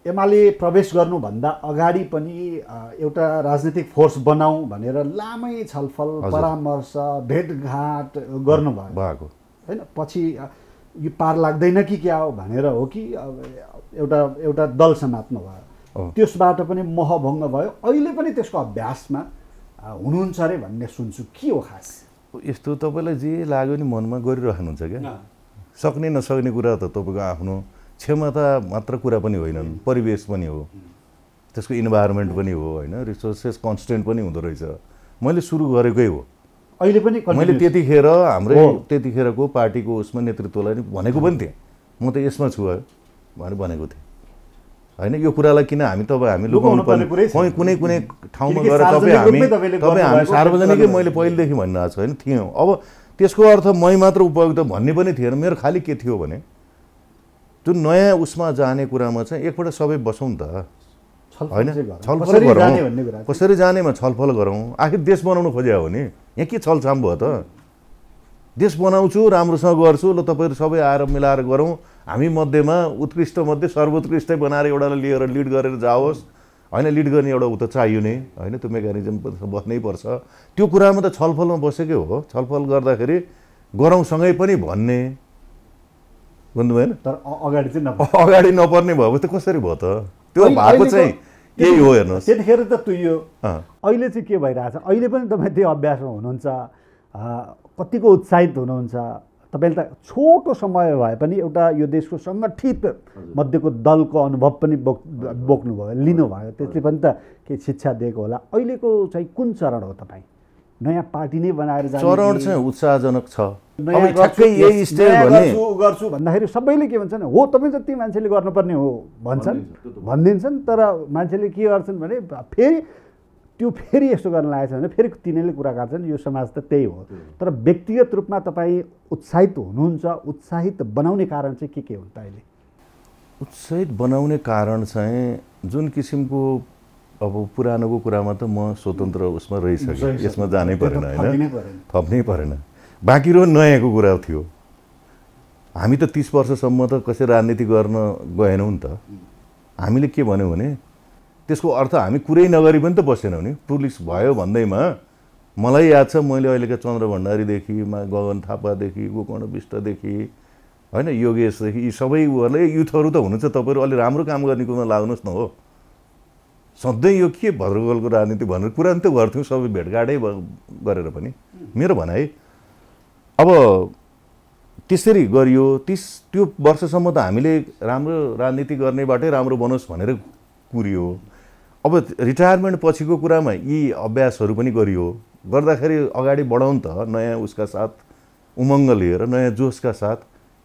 एमाले प्रवेश गर्नुभन्दा अगाडि पनि एउटा राजनीतिक फोर्स बनाऊ भनेर लामै छलफल परामर्श भेटघाट गर्नुभयो होइन पछि यो पार लाग्दैन कि क्या हो भनेर हो कि एउटा दल समात्नु भयो त्यसबाट पनि मोहभङ्ग भयो अहिले पनि त्यसको अभ्यासमा हुनुहुन्छ अरे भन्ने सुन्छु के हो खास यस्तो तपाईँलाई जे लाग्यो नि मनमा गरिराख्नुहुन्छ क्या सक्ने नसक्ने कुरा त तपाईँको आफ्नो क्षमता मात्र कुरा पनि होइनन् परिवेश पनि हो त्यसको इन्भाइरोमेन्ट पनि हो होइन रिसोर्सेस कन्स्टेन्ट पनि हुँदो रहेछ मैले सुरु गरेकै हो अहिले पनि मैले त्यतिखेर हाम्रै त्यतिखेरको पार्टीको उसमा नेतृत्वलाई भनेको पनि थिएँ म त यसमा छु भनेर भनेको थिएँ होइन यो कुरालाई किन हामी लुकाउनु पर्ने कुनै ठाउँमा गएर तपाईँ हामी सार्वजनिकै मैले पहिलेदेखि भनिरहेको छु होइन थियौँ अब त्यसको अर्थ मै मात्र उपयुक्त भन्ने पनि थिएन मेरो खालि के थियो भने त्यो नयाँ उसमा जाने कुरामा चाहिँ एकपल्ट सबै बसौँ त होइन छलफल गरौँ कसरी जानेमा छलफल गरौँ आखिर देश बनाउनु खोज्या हो नि यहाँ के छलछाम भयो त देश बनाउँछु राम्रोसँग गर्छु ल तपाईँहरू सबै आएर मिलाएर गरौँ हामी मध्येमा उत्कृष्ट मध्ये सर्वोत्कृष्टै बनाएर एउटालाई लिएर लिड गरेर जाओस् होइन लिड गर्ने एउटा ऊ त चाहियो नै होइन त्यो मेकानिजम बस्नै पर्छ त्यो कुरामा त छलफलमा बसेकै हो छलफल गर्दाखेरि गरौँसँगै पनि भन्ने बुझ्नु भएन तर अगाडि चाहिँ अगाडि नपर्ने भयो त कसरी भयो त त्यो भएको चाहिँ यही हो हेर्नुहोस् त्यतिखेर त तुइयो अहिले चाहिँ के भइरहेछ अहिले पनि तपाईँ त्यो अभ्यासमा हुनुहुन्छ कतिको उत्साहित हुनुहुन्छ तपाईँले त छोटो समय भए पनि एउटा यो देशको सङ्गठित मध्येको दलको अनुभव पनि बोक्नुभयो लिनुभयो त्यसले पनि त केही शिक्षा दिएको होला अहिलेको चाहिँ कुन चरण हो तपाईँ नयाँ पार्टी नै बनाएर जाने चरण चाहिँ उत्साहजनक छ गर्छु भन्दाखेरि सबैले के भन्छन् हो तपाईँ जति मान्छेले गर्नुपर्ने हो भनिदिन्छन् तर मान्छेले के गर्छन् भने फेरि यस्तो गर्न लागेको छ भने फेरि तिनीहरूले कुरा गर्छन् यो समाज त त्यही हो तर व्यक्तिगत रूपमा तपाईँ उत्साहित हुनुहुन्छ उत्साहित बनाउने कारण चाहिँ के हुन् त अहिले उत्साहित बनाउने कारण चाहिँ जुन किसिमको अब पुरानोको कुरामा त म स्वतन्त्र उसमा रहिसकेँ, यसमा जानै परेन होइन, थप्नै परेन। बाँकी रो नयाँको कुरा थियो। हामी त 30 वर्षसम्म त कसै राजनीति गर्न गएनौँ नि त। हामीले के भन्यौँ भने त्यसको अर्थ हामी कुरै नगरी पनि त बसेनौँ नि। पुलिस भयो भन्दैमा मलाई याद छ मैले अहिलेका चन्द्र भण्डारीदेखि गगन थापादेखि गोकर्ण विष्टदेखि होइन योगेशदेखि यी सबै उहरूले युथहरू त हुनुहुन्छ, तपाईँहरू अलि राम्रो काम गर्ने कुरामा लाग्नुहोस् न हो। सधैँ यो के भद्रगोलको राजनीति भनेर कुरा नि त गर्थ्यौँ सबै भेटघाटै गरेर पनि। मेरो भनाइ अब त्यसरी गरियो, त्यो वर्षसम्म त हामीले राम्रो राजनीति गर्नेबाटै राम्रो बनोस् भनेर कुरियो। अब रिटायरमेन्ट पछिको कुरामा यी अभ्यासहरू पनि गरियो, गर्दाखेरि अगाडि बढाउँ त नयाँ उसका साथ उमङ्ग लिएर, नयाँ जोसका साथ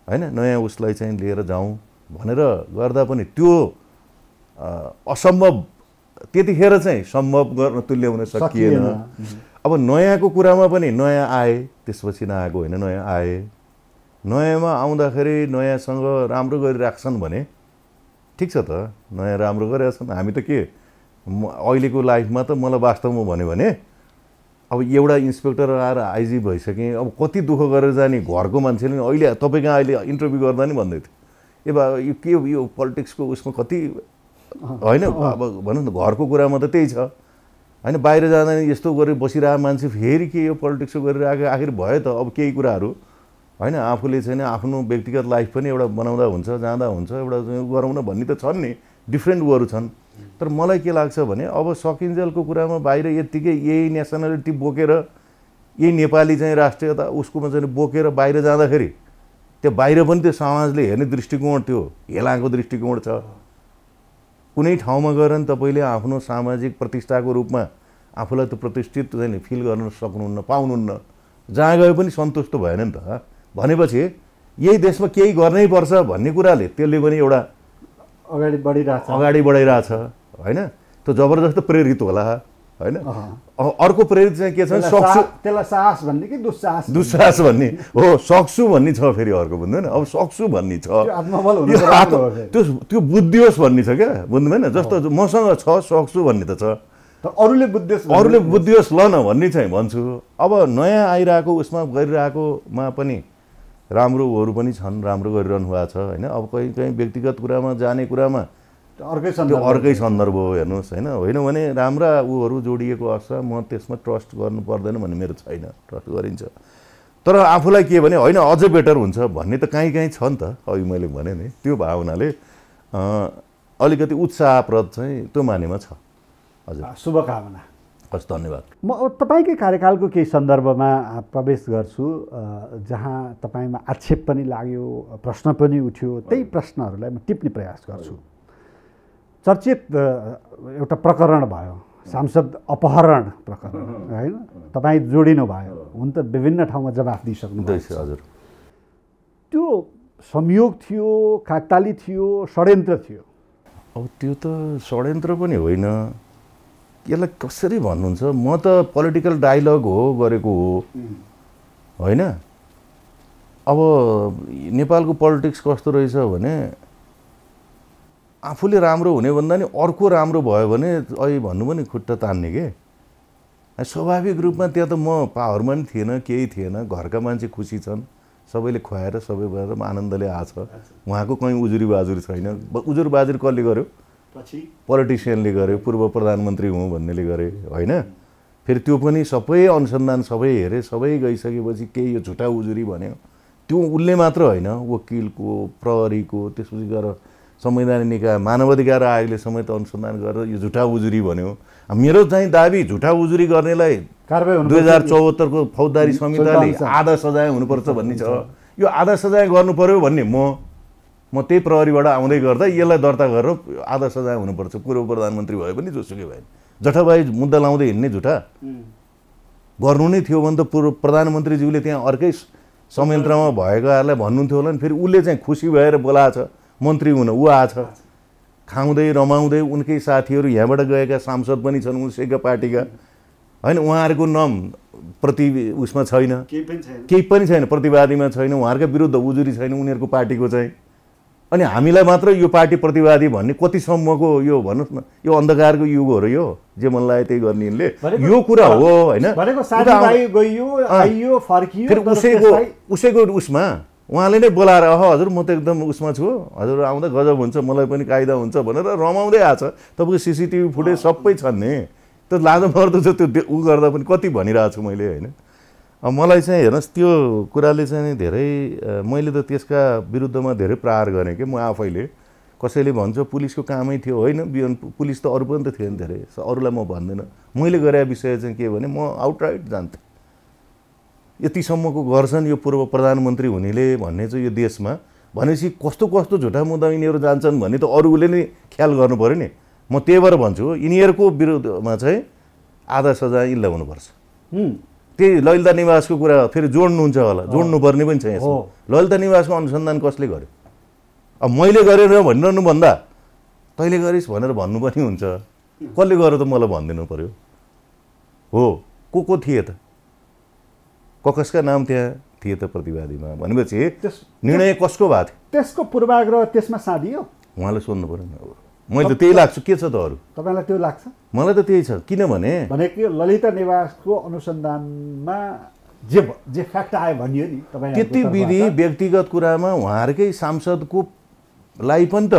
होइन, नयाँ उसलाई चाहिँ लिएर जाउँ भनेर गर्दा पनि त्यो असम्भव त्यतिखेर चाहिँ सम्भव गर्न तुल्याउन सकिएन। अब नयाँको कुरामा पनि नयाँ आए, त्यसपछि नआएको होइन, नयाँ आए। नयाँमा आउँदाखेरि नयाँसँग राम्रो गरिराख्छन् भने ठिक छ त, नयाँ राम्रो गरिरहेछन्। हामी त के अहिलेको लाइफमा त मलाई वास्तवमा भन्यो भने अब एउटा इन्सपेक्टर आएर आइजी भइसकेँ, अब कति दुःख गरेर जाने घरको मान्छेले अहिले तपाईँ कहाँ अहिले इन्टरभ्यू गर्दा नि भन्दै थियो ए बा यो के यो पोलिटिक्सको उसमा कति होइन, अब भनौँ न घरको कुरामा त त्यही छ होइन। बाहिर जाँदा यस्तो गरेर बसिरहेको मान्छे फेरि के यो पोलिटिक्सको गरिरहेको आखिर भयो त। अब केही कुराहरू होइन आफूले चाहिँ आफ्नो व्यक्तिगत लाइफ पनि एउटा बनाउँदा हुन्छ, जाँदा हुन्छ, एउटा गराउन भन्ने त छन् नि, डिफ्रेन्ट उहरू छन्। तर मलाई के लाग्छ भने अब सकिन्जेलको कुरामा बाहिर यत्तिकै यही नेसनालिटी बोकेर यही नेपाली चाहिँ राष्ट्रियता उसकोमा चाहिँ बोकेर बाहिर जाँदाखेरि त्यो बाहिर पनि त्यो समाजले हेर्ने दृष्टिकोण, त्यो हेलाको दृष्टिकोण छ। कुनै ठाउँमा गएर नि तपाईँले आफ्नो सामाजिक प्रतिष्ठाको रूपमा आफूलाई त्यो प्रतिष्ठित चाहिँ फिल गर्न सक्नुहुन्न, पाउनुहुन्न। जहाँ गए पनि सन्तुष्ट भएन नि त। भनेपछि यही देशमा केही गर्नै पर्छ भन्ने कुराले त्यसले पनि एउटा अगाडि बढिरहेछ होइन। त्यो जबरजस्त प्रेरित होला होइन। अर्को प्रेरित चाहिँ के छ, सक्छु, त्यसलाई साहस भन्ने कि दुस्साहस भन्ने हो, सक्छु भन्ने छ फेरि अर्को बुझ्दैन। अब सक्छु भन्ने छ, त्यो बुद्धियोस् भन्ने छ क्या, बुझ्दैन। जस्तो मसँग छ सक्छु भन्ने त छ, अरूले बुद्धियोस् ल न भन्ने चाहिँ भन्छु। अब नयाँ आइरहेको उसमा गरिरहेकोमा पनि राम्रोहरू पनि छन्, राम्रो गरिरहनु भएको छ होइन। अब कहीँ व्यक्तिगत कुरामा जाने कुरामा अर्कै सन्दर्भ हो हेर्नुहोस् होइन। होइन भने राम्रा उहरू जोडिएको अवस्था म त्यसमा ट्रस्ट गर्नु पर्दैन भन्ने मेरो छैन, ट्रस्ट गरिन्छ। तर आफूलाई के भने होइन अझै बेटर हुन्छ भन्ने त कहीँ छ नि त। अघि मैले भने नि त्यो भावनाले अलिकति उत्साहप्रद चाहिँ त्यो मानेमा छ। हजुर, शुभकामना। हस्, धन्यवाद। म तपाईँकै कार्यकालको केही सन्दर्भमा प्रवेश गर्छु जहाँ तपाईँमा आक्षेप पनि लाग्यो, प्रश्न पनि उठ्यो। त्यही प्रश्नहरूलाई म टिप्ने प्रयास गर्छु। चर्चित एउटा प्रकरण भयो, सांसद अपहरण प्रकरण होइन। तपाईँ जोडिनु भयो, हुन त विभिन्न ठाउँमा जवाफ दिइसक्नु भएको छ। हजुर, त्यो संयोग थियो, काकताली थियो, षड्यन्त्र थियो? अब त्यो त षड्यन्त्र पनि होइन। यसलाई कसरी भन्नुहुन्छ, म त पोलिटिकल डायलग हो गरेको हो होइन। अब नेपालको पोलिटिक्स कस्तो रहेछ भने आफूले राम्रो हुने भन्दा नि अर्को राम्रो भयो भने अहिले भन्नु पनि खुट्टा तान्ने के। स्वाभाविक रूपमा त्यहाँ त म पावरमा पनि थिएन, केही थिएन, घरका मान्छे खुसी छन्, सबैले खुवाएर सबै भएर आनन्दले आछ। उहाँको कहीँ उजुरी बाजुरी छैन। उजुर बाजुरी कसले गर्यो? पोलिटिसियनले गर्यो, पूर्व प्रधानमन्त्री हुँ भन्नेले गरे होइन। फेरि त्यो पनि सबै अनुसन्धान सबै हेरे, सबै गइसकेपछि केही यो झुटा उजुरी भन्यो। त्यो उसले मात्र होइन, वकिलको, प्रहरीको, त्यसपछि गएर संवैधानिक निकाय, मानवाधिकार आयोगले समेत अनुसन्धान गरेर यो झुटा उजुरी भन्यो। मेरो चाहिँ दाबी झुटा उजुरी गर्नेलाई 2074 को फौजदारी संहिताले आधा सजाय हुनुपर्छ भन्ने छ। यो आधा सजाय गर्नु पर्यो भन्ने म त्यही प्रहरीबाट आउँदै गर्दा यसलाई दर्ता गरेर आधा सजाय हुनुपर्छ, पूर्व प्रधानमन्त्री भए पनि जोसुकै भए। जटाभाइ मुद्दा लाउँदै हिँड्ने झुटा गर्नु नै थियो भने त पूर्व प्रधानमन्त्रीज्यूले त्यहाँ अर्कै संयन्त्रमा भएकाहरूलाई भन्नुहुन्थ्यो होला नि। फेरि उसले चाहिँ खुसी भएर बोलाएछ मन्त्री हुन, ऊ आछ खाउँदै रमाउँदै। उनकै साथीहरू यहाँबाट गएका सांसद पनि छन् उसैका पार्टीका होइन। उहाँहरूको नाम प्रति उसमा छैन, केही पनि छैन, प्रतिवादीमा छैन, उहाँहरूका विरुद्ध उजुरी छैन उनीहरूको पार्टीको चाहिँ अनि हामीलाई मात्र यो पार्टी प्रतिवादी भन्ने कतिसम्मको यो भन्नुहोस् न यो अन्धकारको युग हो र यो जे मन लाग्यो त्यही गर्ने यिनले यो कुरा हो होइन उसैको उसमा उहाँले नै बोलाएर हजुर म त एकदम उसमा छु हजुर आउँदा गजब हुन्छ मलाई पनि कायदा हुन्छ भनेर रमाउँदै आछ तपाईँको सिसिटिभी फुटेज सबै छन् नि त्यो लाजो मर्दो छ त्यो उ गर्दा पनि कति भनिरहेको छु मैले होइन मलाई चाहिँ हेर्नुहोस् त्यो कुराले चाहिँ धेरै मैले त त्यसका विरुद्धमा धेरै प्रहार गरेँ कि म आफैले कसैले भन्छ पुलिसको कामै थियो होइन बिहान पुलिस त अरू पनि त थियो नि धेरै अरूलाई म भन्दिनँ मैले गरे विषय चाहिँ के भने म आउटराइट जान्थेँ यतिसम्मको गर्छन् यो पूर्व प्रधानमन्त्री हुनेले भन्ने चाहिँ यो देशमा भनेपछि कस्तो कस्तो झुटा मुद्दा यिनीहरू जान्छन् भन्ने त अरूले नै ख्याल गर्नु पऱ्यो नि म त्यही भएर भन्छु यिनीहरूको विरुद्धमा चाहिँ आधा सजाय यिनलाई हुनुपर्छ त्यही ललिता निवासको कुरा फेरि जोड्नुहुन्छ होला जोड्नुपर्ने पनि छ यसमा ललिता निवासको अनुसन्धान कसले गर्यो अब मैले गरेर भनिरहनु भन्दा तैँले गरिस् भनेर भन्नु पनि हुन्छ कसले गर्यो त मलाई भनिदिनु पर्यो हो को थिए त कसका नाम त्यहाँ थिए त प्रतिवादीमा भनेपछि निर्णय कसको भएको थियो त्यसको पूर्वाग्रह त्यसमा साधियो उहाँले सोध्नु पर्यो नि अब मैले त त्यही लाग्छ के छ त अरू तपाईँलाई त्यो लाग्छ मलाई त त्यही छ किनभने भनेको ललिता निवासको अनुसन्धानमा जे फ्याक्ट आयो भनियो नि तपाईँ त्यति विधि व्यक्तिगत कुरामा उहाँहरूकै सांसदको लाई पनि त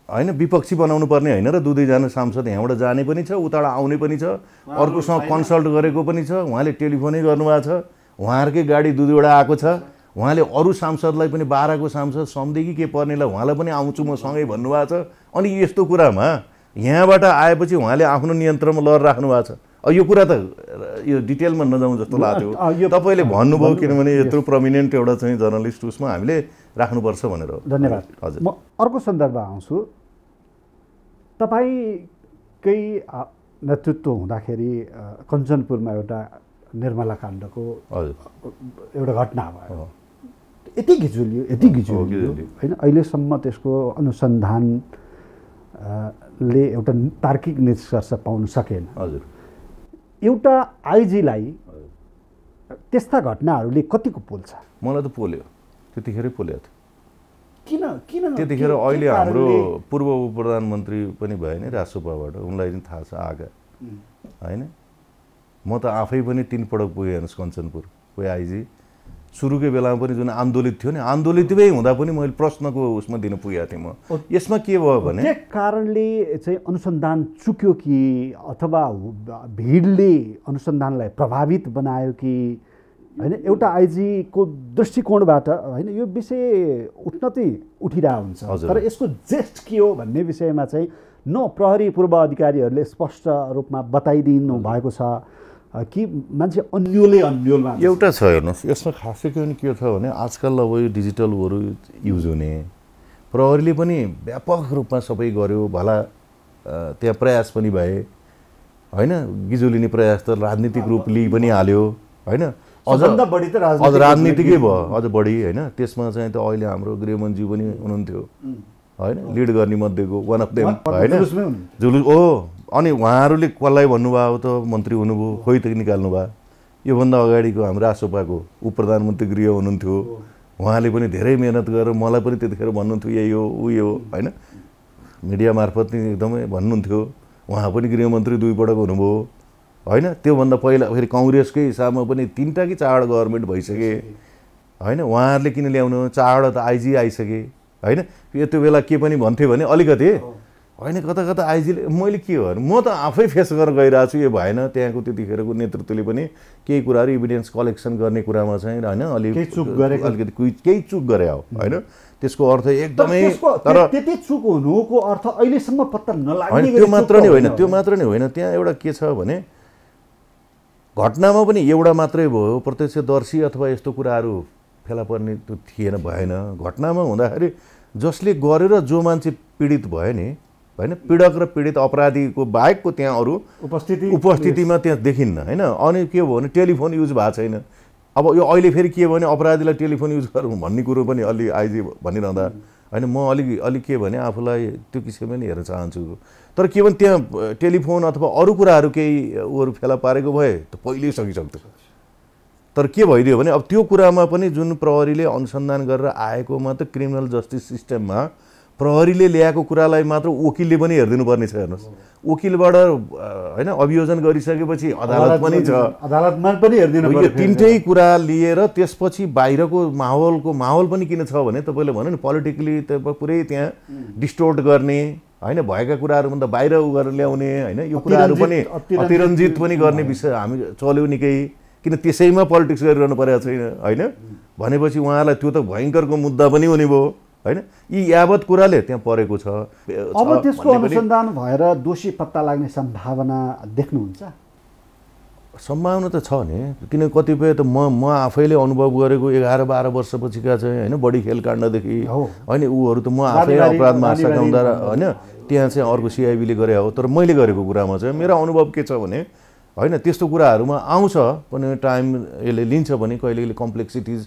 होइन विपक्षी बनाउनु पर्ने होइन र दुईजना सांसद यहाँबाट जाने पनि छ उताबाट आउने पनि छ अर्कोसँग कन्सल्ट गरेको पनि छ उहाँले टेलिफोनै गर्नुभएको छ उहाँहरूकै गाडी दुईवटा आएको छ उहाँले अरू सांसदलाई पनि बाह्रको सांसद सम्झेकी के पर्नेलाई उहाँलाई पनि आउँछु म सँगै भन्नुभएको छ अनि यस्तो कुरामा यहाँबाट आएपछि उहाँले आफ्नो नियन्त्रणमा लहर राख्नु भएको छ यो कुरा त यो डिटेलमा नजाउँ जस्तो लाग्यो तपाईँले भन्नुभयो किनभने यत्रो प्रमिनेन्ट एउटा चाहिँ जर्नलिस्ट उसमा हामीले राख्नुपर्छ भनेर धन्यवाद हजुर म अर्को सन्दर्भ आउँछु तपाईँकै नेतृत्व हुँदाखेरि कञ्चनपुरमा एउटा निर्मला काण्डको एउटा घटना भयो यति घिजुलियो होइन अहिलेसम्म त्यसको अनुसन्धानले एउटा तार्किक निष्कर्ष पाउन सकेन हजुर एउटा आइजीलाई त्यस्ता घटनाहरूले कतिको पोल्छ मलाई त पोल्यो त्यतिखेरै पोल्यो त किन त्यतिखेर अहिले हाम्रो पूर्व प्रधानमन्त्री पनि भयो नि राजसभाबाट उनलाई पनि थाहा छ आगा होइन म त आफै पनि 3 पटक पुगेँ हेर्नुहोस् कञ्चनपुर कोही आइजी सुरुकै बेलामा पनि जुन आन्दोलित थियो नि आन्दोलितै हुँदा पनि मैले प्रश्नको उसमा दिन पुगेको थिएँ म यसमा के भयो भने के कारणले चाहिँ अनुसन्धान चुक्यो कि अथवा भिडले अनुसन्धानलाई प्रभावित बनायो कि होइन एउटा आइजीको दृष्टिकोणबाट होइन यो विषय उठ्न चाहिँ उठिरहेको हुन्छ तर यसको जेस्ट के हो भन्ने विषयमा चाहिँ न प्रहरी पूर्व अधिकारीहरूले स्पष्ट रूपमा बताइदिनु भएको छ कि मान्छे अन्यलमा एउटा छ हेर्नुहोस् यसमा खासै के छ भने आजकल अब यो डिजिटलहरू युज हुने प्रहरीले पनि व्यापक रूपमा सबै गर्यो भला त्यहाँ प्रयास पनि भए होइन गिजुलिने प्रयास त राजनीतिक रूप लिइ पनि हाल्यो होइन अझ राजनीतिकै भयो अझ बढी होइन त्यसमा चाहिँ त अहिले हाम्रो गृहमन्त्री पनि हुनुहुन्थ्यो होइन लिड गर्ने मध्येको वान अफ देम होइन जुलुस ओ अनि उहाँहरूले कसलाई भन्नुभयो त मन्त्री हुनुभयो खोइ त निकाल्नु भयो योभन्दा अगाडिको हाम्रो राजसभाको उप प्रधानमन्त्री गृह हुनुहुन्थ्यो उहाँले पनि धेरै मेहनत गरेर मलाई पनि त्यतिखेर भन्नुहुन्थ्यो यही हो उही हो होइन मिडिया मार्फत नि एकदमै भन्नुहुन्थ्यो उहाँ पनि गृहमन्त्री 2 पटक हुनुभयो होइन त्योभन्दा पहिला फेरि काङ्ग्रेसकै हिसाबमा पनि 3टा कि 4वटा गभर्मेन्ट भइसके होइन उहाँहरूले किन ल्याउनु 4वटा त आइजी आइसके होइन त्यो बेला के पनि भन्थ्यो भने अलिकति होइन कता आइजीले मैले के हो म त आफै फेस गरेर गइरहेको छु यो भएन त्यहाँको त्यतिखेरको नेतृत्वले पनि केही कुराहरू इभिडेन्स कलेक्सन गर्ने कुरामा चाहिँ होइन अलिकति केही चुक गरे हो होइन त्यसको अर्थ एकदमै तर त्यति चुक हुनुको अर्थ अहिलेसम्म पत्ता नलाग्ने त्यो मात्र नै होइन त्यहाँ एउटा के छ भने घटनामा पनि एउटा मात्रै भयो प्रत्यक्षदर्शी अथवा यस्तो कुराहरू फेला पर्ने त्यो थिएन भएन घटनामा हुँदाखेरि जसले गरेर जो मान्छे पीडित भयो नि होइन पीडक र पीडित अपराधीको बाहेकको त्यहाँ अरू उपस्थितिमा त्यहाँ देखिन्न होइन अनि के भयो भने टेलिफोन युज भएको छैन अब यो अहिले फेरि के भयो भने अपराधीलाई टेलिफोन युज गरौँ भन्ने कुरो पनि अलि आइजी भनिरहँदा होइन म अलि के भने आफूलाई त्यो किसिममा नि हेर्न चाहन्छु तर के भने त्यहाँ टेलिफोन अथवा अरू कुराहरू केही उहरू फेला पारेको भए त पहिल्यै सकिसक्थ्यो तर के भइदियो भने अब त्यो कुरामा पनि जुन प्रहरीले अनुसन्धान गरेर आएको मात्र क्रिमिनल जस्टिस सिस्टममा प्रहरीले ल्याएको कुरालाई मात्र वकिलले पनि हेरिदिनु पर्ने छ। हेर्नुहोस्, वकिलबाट होइन अभियोजन गरिसकेपछि अदालत पनि छ, अदालतमा पनि हेरिदिनु पर्यो। तिनटै कुरा लिएर त्यसपछि बाहिरको माहौल पनि किन छ भने तपाईँले भन्नु नि पोलिटिकली पुरै त्यहाँ डिस्टोर्ट गर्ने होइन, भएका कुराहरूभन्दा बाहिर उ गरेर ल्याउने होइन, यो कुराहरू पनि अतिरञ्जित पनि गर्ने विषय हामी चल्यो निकै, किन त्यसैमा पोलिटिक्स गरिरहनु परेको छैन होइन। भनेपछि उहाँलाई त्यो त भयङ्करको मुद्दा पनि हुने भयो होइन। यी यावत कुराले त्यहाँ परेको छ। अब त्यसको अनुसन्धान भएर दोषी पत्ता लाग्ने सम्भावना देख्नुहुन्छ? सम्भावना त छ नि, किन कतिपय त म आफैले अनुभव गरेको 11-12 वर्षपछिका चाहिँ होइन बढी खेल काण्डदेखि होइन ऊहरू त म आफै अपराध महाशाखा हुँदा होइन त्यहाँ चाहिँ अर्को सिआइबीले गरे हो। तर मैले गरेको कुरामा चाहिँ मेरो अनुभव के छ भने होइन त्यस्तो कुराहरूमा आउँछ पनि, टाइम यसले लिन्छ भने कहिले कम्प्लेक्सिटिज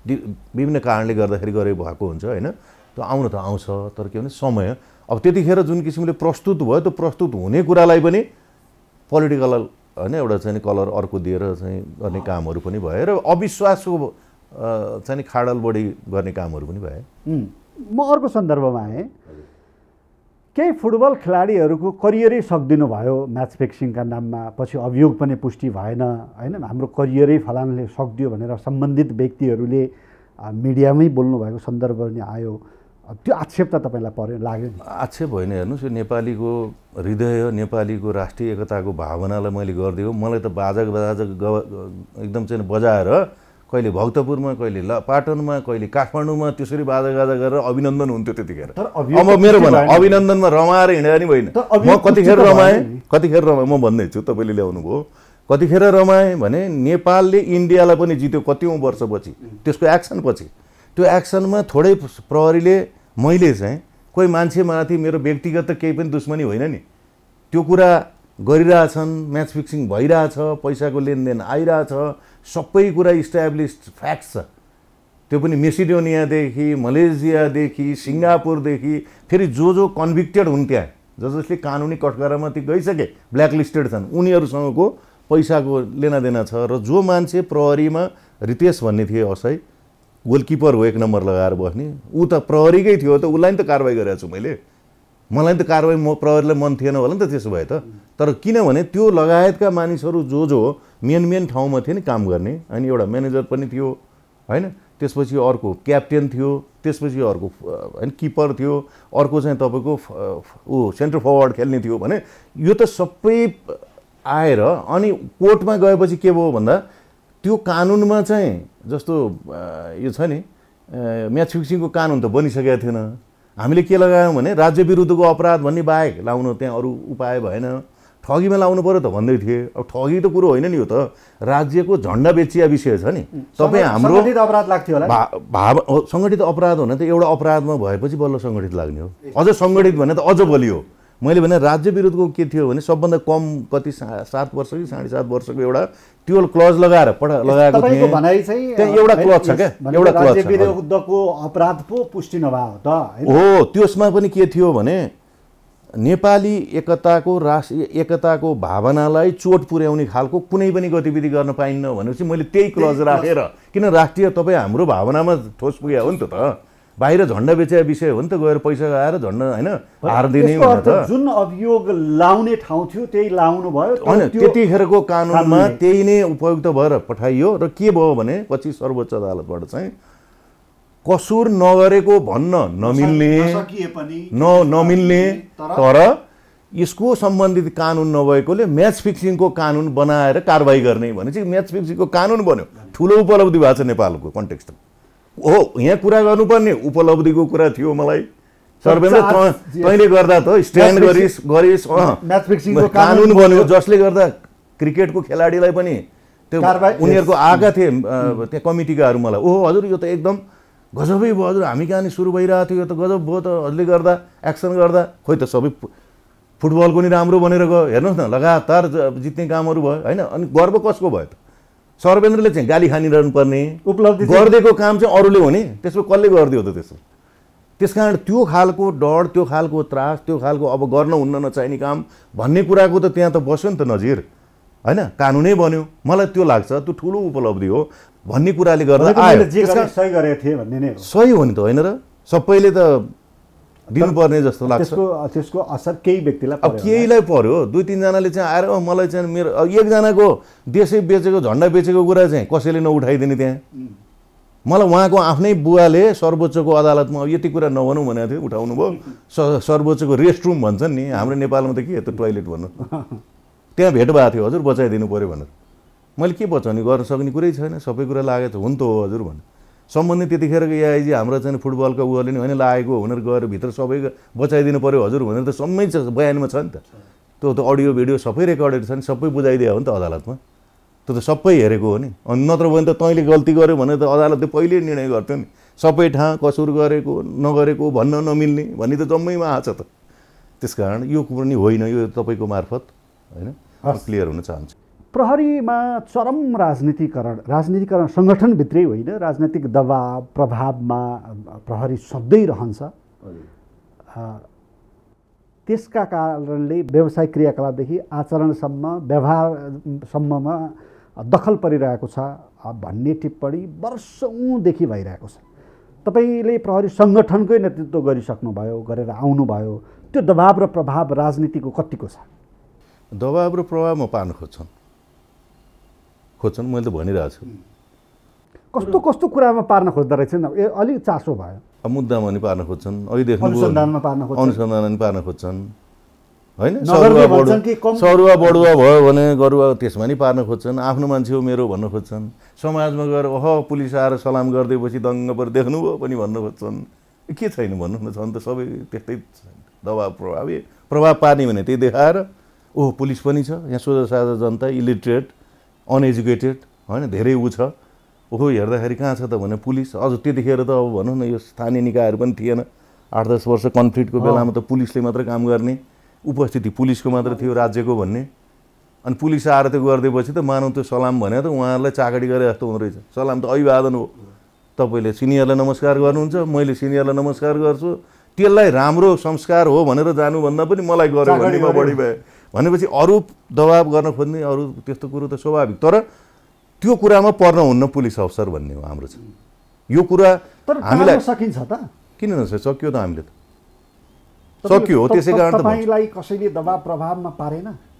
विभिन्न कारणले गर्दाखेरि गरे भएको हुन्छ होइन। त्यो आउन त आउँछ, तर के भने समय। अब त्यतिखेर जुन किसिमले प्रस्तुत भयो त्यो प्रस्तुत हुने कुरालाई पनि पोलिटिकल होइन एउटा चाहिँ कलर अर्को दिएर चाहिँ गर्ने कामहरू पनि भयो र अविश्वासको चाहिँ खाडल बढी गर्ने कामहरू पनि भए। म अर्को सन्दर्भमा आएँ, केही फुटबल खेलाडीहरूको करियरै सकिदिनु भयो म्याच फिक्सिङका नाममा, पछि अभियोग पनि पुष्टि भएन होइन, हाम्रो करियरै फलानले सकिदियो भनेर सम्बन्धित व्यक्तिहरूले मिडियामै बोल्नु भएको सन्दर्भ पनि आयो। त्यो आक्षेप त तपाईँलाई पर्यो लाग्यो नि? आक्षेप होइन, हेर्नुहोस् यो नेपालीको हृदय नेपालीको राष्ट्रिय एकताको भावनालाई मैले गरिदियो। मलाई त बाजा एकदम चाहिँ बजाएर कहिले भक्तपुरमा, कहिले पाटनमा, कहिले काठमाडौँमा त्यसरी बाजागाजा गरेर अभिनन्दन हुन्थ्यो त्यतिखेर। अब मेरो भन अभिनन्दनमा रमाएर हिँडेर नि होइन, म कतिखेर रमाएँ म भन्दैछु, तपाईँले ल्याउनु भयो कतिखेर रमाएँ भने नेपालले इन्डियालाई पनि जित्यो कतिौँ वर्षपछि। त्यसको एक्सनपछि त्यो एक्सनमा थोरै प्रहरीले मैले चाहिँ कोही मान्छेमाथि मेरो व्यक्तिगत त केही पनि दुश्मनी होइन नि, त्यो कुरा गरिरहेछन्, म्याच फिक्सिङ भइरहेछ, पैसाको लेनदेन आइरहेछ, सबै कुरा इस्ट्याब्लिस्ड फ्याक्ट्स छ। त्यो पनि मेसिडोनियादेखि मलेसियादेखि सिङ्गापुरदेखि फेरि जो कन्भिक्टेड हुन् त्यहाँ जसले कानुनी कठघरामा ती गइसके ब्ल्याकलिस्टेड छन् उनीहरूसँगको पैसाको लेनादेना छ। र जो मान्छे प्रहरीमा रितेश भन्ने थिए असै गोलकिपर हो 1 नम्बर लगाएर बस्ने, ऊ त प्रहरीकै थियो त, उसलाई नि त कारवाही गरेको छु मैले। मलाई त कारवाही प्रहरीलाई मन थिएन होला नि त त्यसो भए त। तर किनभने त्यो लगायतका मानिसहरू जो मेन ठाउँमा थिए नि काम गर्ने, अनि एउटा म्यानेजर पनि थियो होइन, त्यसपछि अर्को क्याप्टेन थियो, त्यसपछि अर्को होइन किपर थियो, अर्को चाहिँ तपाईँको ऊ सेन्टर फरवर्ड खेल्ने थियो भने यो त सबै आएर अनि कोर्टमा गएपछि के भयो भन्दा त्यो कानुनमा चाहिँ जस्तो यो छ नि म्याच फिक्सिङको कानुन त बनिसकेको थिएन। हामीले के लगायौँ भने राज्य विरुद्धको अपराध भन्ने बाहेक लाउनु त्यहाँ अरू उपाय भएन, ठगीमा लाउनु पर्यो त भन्दै थिए। अब ठगी त कुरो होइन नि, यो त राज्यको झन्डा बेचिया विषय छ नि। तपाईँ हाम्रो सङ्गठित अपराध लाग्थ्यो होला, सङ्गठित अपराध भने त एउटा अपराधमा भएपछि बल्ल सङ्गठित लाग्ने हो, अझ सङ्गठित भने त अझ बलियो। मैले भने राज्य विरुद्धको के थियो भने सबभन्दा कम कति 7 वर्ष कि 7.5 वर्षको एउटा त्यो क्लज लगाएर लगाएको थिएँ। त्यहाँ एउटा क्लज छ क्या, एउटा क्लज छ, विरुद्धको अपराध पो पुष्टि नभएको त हो। त्यसमा पनि के थियो भने नेपाली एकताको राष्ट्रिय एकताको भावनालाई चोट पुर्याउने खालको कुनै पनि गतिविधि गर्न पाइन्न भनेपछि मैले त्यही क्लज राखेर, किन राष्ट्रिय तपाईँ हाम्रो भावनामा ठोस पुग्यो हो नि त, बाहिर झन्डा बेचेको विषय हो नि त, गएर पैसा आएर झन्डा होइन हार दिने हो त। जुन अभियोग लाउने ठाउँ थियो त्यही लाउनु भयो होइन, त्यतिखेरको कानुनमा त्यही नै उपयुक्त भएर पठाइयो। र के भयो भने पछि सर्वोच्च अदालतबाट चाहिँ कसुर नगरेको भन्न नमिल्ने तर यसको सम्बन्धित कानुन नभएकोले म्याच फिक्सिङको कानुन बनाएर कारवाही गर्ने भनेपछि म्याच फिक्सिङको कानुन बन्यो। ठुलो उपलब्धि भएको छ नेपालको कन्टेक्स्टमा हो। यहाँ कुरा गर्नुपर्ने उपलब्धिको कुरा थियो मलाई, सर्वेन्द्र तैँले गर्दा त स्ट्यान्ड गरिस् कानुन बन्यो जसले गर्दा क्रिकेटको खेलाडीलाई पनि त्यो उनीहरूको आएका थिए त्यहाँ कमिटीकाहरू मलाई, ओहो हजुर यो त एकदम गजबै भयो हजुर, हामी कहाँ नि सुरु भइरहेको थियो, यो त गजब भयो त, हजुरले गर्दा एक्सन गर्दा खोइ त सबै फुटबलको नि राम्रो बनेर गयो, हेर्नुहोस् न लगातार जित्ने कामहरू भयो होइन। अनि गर्व कसको भयो त? सर्वेन्द्रले चाहिँ गाली खानिरहनु पर्ने, उपलब्धि गरिदिएको काम चाहिँ अरूले हुने, त्यसको कसले गरिदियो त त्यसो? त्यसकारण त्यो खालको डर, त्यो खालको त्रास, त्यो खालको अब गर्न हुन्न नचाहिने काम भन्ने कुराको त त्यहाँ त बस्यो नि त नजिर। होइन कानुनै बन्यो मलाई त्यो लाग्छ त्यो ठुलो उपलब्धि हो भन्ने कुराले गर्दा आयो सही गरेको थिए भन्ने नै हो सही हो नि त होइन र सबैले त दिनुपर्ने जस्तो लाग्छ त्यसको असर केही व्यक्तिलाई अब केहीलाई पर्यो 2-3 जनाले चाहिँ आएर मलाई चाहिँ मेरो एकजनाको देशै बेचेको झन्डा बेचेको कुरा चाहिँ कसैले नउठाइदिने त्यहाँ मलाई उहाँको आफ्नै बुवाले सर्वोच्चको अदालतमा यति कुरा नभनौँ भनेको थियो उठाउनु भयो सर्वोच्चको रेस्ट रुम भन्छन् नि हाम्रो नेपालमा त के त टोइलेट भन्नु त्यहाँ भेट भएको थियो हजुर बचाइदिनु पऱ्यो भनेर मैले के बचाउने गर्न सक्ने कुरै छैन सबै कुरा लागेको छ हुन त हो हजुर भने सम्बन्धित त्यतिखेरको एआइजी हाम्रो चाहिँ फुटबलका उहरूले नि होइन लागेको भनेर गएर भित्र सबै बचाइदिनु पऱ्यो हजुर भनेर त सम्मै बयानमा छ नि त त्यो त अडियो भिडियो सबै रेकर्डेड छ नि सबै बुझाइदियो हो नि त अदालतमा त्यो त सबै हेरेको हो नि अनि नत्र भने त तैँले गल्ती गर्यो भने त अदालतले पहिल्यै निर्णय गर्थ्यो नि सबै ठाउँ कसुर गरेको नगरेको भन्न नमिल्ने भन्ने त जम्मैमा आछ त त्यसकारण यो कुरो नि होइन यो तपाईँको मार्फत होइन क्लियर हुन चाहन्छु प्रहरीमा चरम राजनीतिकरण सङ्गठनभित्रै होइन राजनैतिक दबाव प्रभावमा प्रहरी सधैँ रहन्छ त्यसका कारणले व्यवसायिक क्रियाकलापदेखि आचरणसम्म व्यवहारसम्ममा दखल परिरहेको छ भन्ने टिप्पणी वर्षौँदेखि भइरहेको छ तपाईँले प्रहरी सङ्गठनकै नेतृत्व गरिसक्नुभयो गरेर आउनुभयो त्यो दबाव र प्रभाव राजनीतिको कतिको छ दबाव र प्रभाव म पार्न खोज्छन् मैले त भनिरहेको छु कस्तो कस्तो कुरामा पार्न खोज्दो रहेछन् अलिक चासो भयो अब मुद्दामा नि पार्न खोज्छन् अहिले देख्नु अनुसन्धानमा पार्न खोज्छन् होइन सरुवा बढुवा भयो भने गरुवा त्यसमा नि पार्न खोज्छन् आफ्नो मान्छे हो मेरो भन्न खोज्छन् समाजमा गएर पुलिस आएर सलाम गरिदिएपछि दङ्ग पर देख्नुभयो पनि भन्न खोज्छन् के छैन भन्नु न छन् त सबै त्यस्तै दबाब प्रभाव पार्ने भने त्यही देखाएर पुलिस पनि छ यहाँ सोझा साझा जनता इलिटरेट अनएजुकेटेड होइन धेरै ऊ छ हेर्दाखेरि कहाँ छ त भने पुलिस अझ त्यतिखेर त अब भनौँ न यो स्थानीय निकायहरू पनि थिएन 8-10 वर्ष कन्फ्लिक्टको बेलामा त पुलिसले मात्र काम गर्ने उपस्थिति पुलिसको मात्र थियो राज्यको भन्ने अनि पुलिस आएर त्यो गरिदिएपछि त मानौँ त्यो सलाम भने त उहाँहरूलाई चाकडी गरे जस्तो हुँदो रहेछ सलाम त अभिवादन हो तपाईँले सिनियरलाई नमस्कार गर्नुहुन्छ मैले सिनियरलाई नमस्कार गर्छु त्यसलाई राम्रो संस्कार हो भनेर जानुभन्दा पनि मलाई गर्यो भन्नेमा बढी भयो भनेपछि अरू दबाब गर्न खोज्ने अरू त्यस्तो कुरो त स्वाभाविक तर त्यो कुरामा पर्न हुन्न पुलिस अफसर भन्ने हो हाम्रो चाहिँ यो कुरा हामीलाई सकिन्छ त किन सक्यो त हामीले त सक्यो हो त्यसै कारण तपाईलाई कसैले दबाब प्रभावमा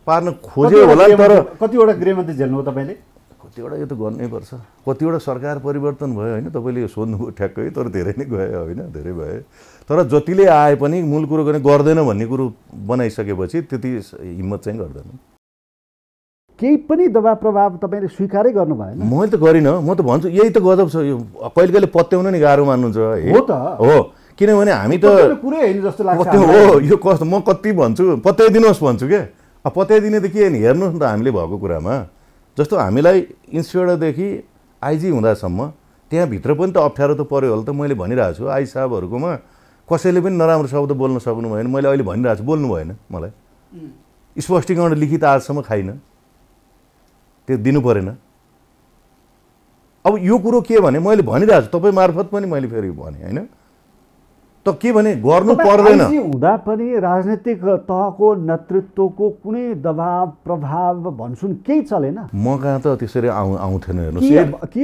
पार्न खोज्यो होला तर कतिवटा गृहमन्त्री झेल्नु हो तपाईँले कतिवटा यो त गर्नै पर्छ कतिवटा सरकार परिवर्तन भयो होइन तपाईँले यो सोध्नुभयो ठ्याक्कै तर धेरै नै गयो होइन धेरै भयो तर जतिले आए पनि मूल कुरो गर्दैन भन्ने कुरो बनाइसकेपछि त्यति हिम्मत चाहिँ गर्दैन केही पनि दबाब प्रभाव तपाईँले स्वीकारै गर्नु भएन मैले त गरिनँ म त भन्छु यही त गजब छ यो कहिले कहिले पत्याउन नि गाह्रो मान्नुहुन्छ हो त हो किनभने हामी त कुरै होइन जस्तो लाग्छ हो यो कस्तो म कति भन्छु पत्याइदिनुहोस् भन्छु के अब पत्याइदिने त के हेर्नुहोस् न त हामीले भएको कुरामा जस्तो हामीलाई इन्सपेक्टरदेखि आइजी हुँदासम्म त्यहाँभित्र पनि त अप्ठ्यारो त पर्यो होला त मैले भनिरहेको छु आइजी साहबहरूकोमा कसैले पनि नराम्रो शब्द बोल्न सक्नु भएन मैले अहिले भनिरहेको छु बोल्नु भएन मलाई स्पष्टीकरण लिखित आजसम्म खाइन त्यो दिनु परेन अब यो कुरो के भने मैले भनिरहेको छु तपाईँ मार्फत पनि मैले फेरि भने होइन त के भने गर्नु पर्दैन हुँदा पनि राजनीतिक तहको नेतृत्वको कुनै दबाब प्रभाव भन्सुन केही चलेन म कहाँ त त्यसरी आउँथेन हेर्नुहोस् के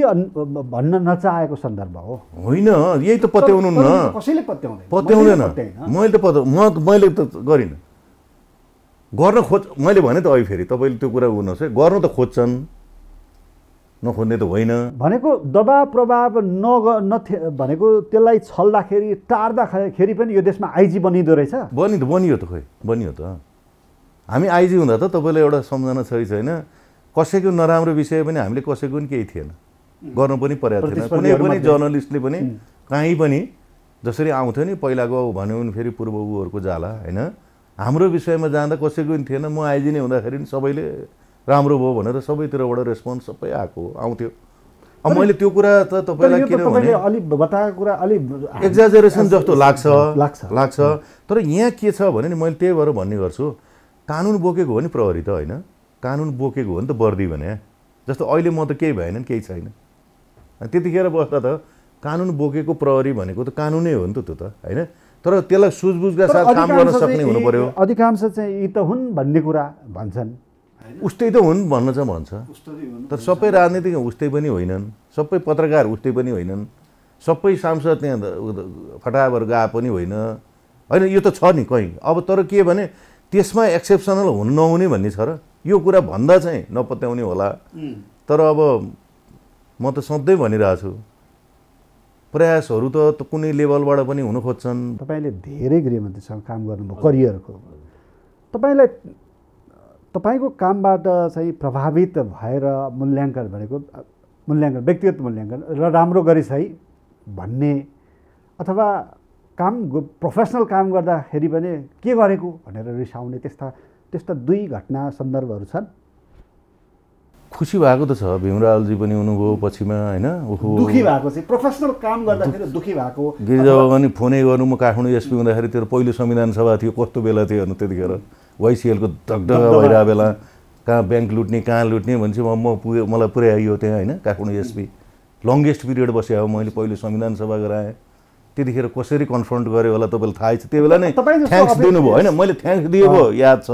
भन्न नचाहेको सन्दर्भ हो होइन यही त पत्याउनु न कसैले पत्याउँदैन मैले त गरिनँ गर्न मैले भने त अहिले फेरि तपाईँले त्यो कुरा गर्नुहोस् है गर्न त खोज्छन् नखोज्ने त होइन भनेको दबाब प्रभाव भनेको त्यसलाई छल्दाखेरि टार्दाखेरि पनि यो देशमा आइजी बनिँदो रहेछ बनियो त खोइ बनियो त हामी आइजी हुँदा त तपाईँलाई एउटा सम्झना छैन कसैको नराम्रो विषय पनि हामीले कसैको पनि केही थिएन गर्नु पनि परेको थिएन कुनै पनि जर्नलिस्टले पनि कहीँ पनि जसरी आउँथ्यो नि पहिलाको भन्यो भने फेरि पूर्वहरूको जाला होइन हाम्रो विषयमा जाँदा कसैको पनि थिएन म आइजी नै हुँदाखेरि सबैले राम्रो भयो भनेर सबैतिरबाट रेस्पोन्स सबै आएको आउँथ्यो अब मैले त्यो कुरा त तपाईँलाई किनभने अलि बताएको कुरा अलि एक्जाजरेसन जस्तो लाग्छ तर यहाँ के छ भने नि मैले त्यही भएर भन्ने गर्छु कानुन बोकेको हो नि प्रहरी त होइन कानुन बोकेको हो नि त वर्दी भने जस्तो अहिले म त केही भएन केही छैन त्यतिखेर बस्दा त कानुन बोकेको प्रहरी भनेको त कानुनै हो नि त त्यो त होइन तर त्यसलाई सुझबुझका साथ काम गर्न सक्ने हुनु पर्यो अधिकांश चाहिँ यी त हुन् भन्ने कुरा भन्छन् उस्तै त हुन् भन्न चाहिँ भन्छ, तर सबै राजनीतिक उस्तै पनि होइनन्, सबै पत्रकार उस्तै पनि होइनन्, सबै सांसद त्यहाँ फटाफट गए पनि होइन होइन, यो त छ नि कहीँ। अब तर के भने त्यसमा एक्सेप्सनल हुनु नहुने भन्ने छ र, यो कुरा भन्दा चाहिँ नपत्याउने होला। तर अब म त सधैँ भनिरहेको छु, प्रयासहरू त कुनै लेभलबाट पनि हुन खोज्छन्। तपाईँले धेरै गृहमन्त्रीसँग काम गर्नुभयो करियरको, तपाईँको कामबाट चाहिँ प्रभावित भएर मूल्याङ्कन भनेको व्यक्तिगत मूल्याङ्कन र राम्रो गरिस् है भन्ने, अथवा प्रोफेसनल काम गर्दाखेरि पनि के गरेको भनेर रिसाउने त्यस्ता दुई घटना सन्दर्भहरू छन्। खुसी भएको त छ, भीमरावजी पनि हुनुभयो पछिमा होइन, दुखी भएको चाहिँ प्रोफेसनल काम गर्दाखेरि दुखी भएको। गिरिजा पनि फोनै गर्नु, म काठमाडौँ एसपी हुँदाखेरि त्यो पहिलो संविधान सभा थियो, कस्तो बेला थियो हेर्नु त्यतिखेर, वाइसिएलको धगधग भइरहेको बेला, कहाँ ब्याङ्क लुट्ने कहाँ लुट्ने भन्छ, मलाई पुर्याइयो त्यहाँ होइन, काठमाडौँ एसपी लङ्गेस्ट पिरियड बस्यो मैले, पहिलो संविधान सभा गराएँ। त्यतिखेर कसरी कन्फ्रन्ट गरेँ होला तपाईँलाई थाहै छ, त्यो बेला नै थ्याङ्क्स दिनुभयो होइन, मैले थ्याङ्क्स दिएको याद छ।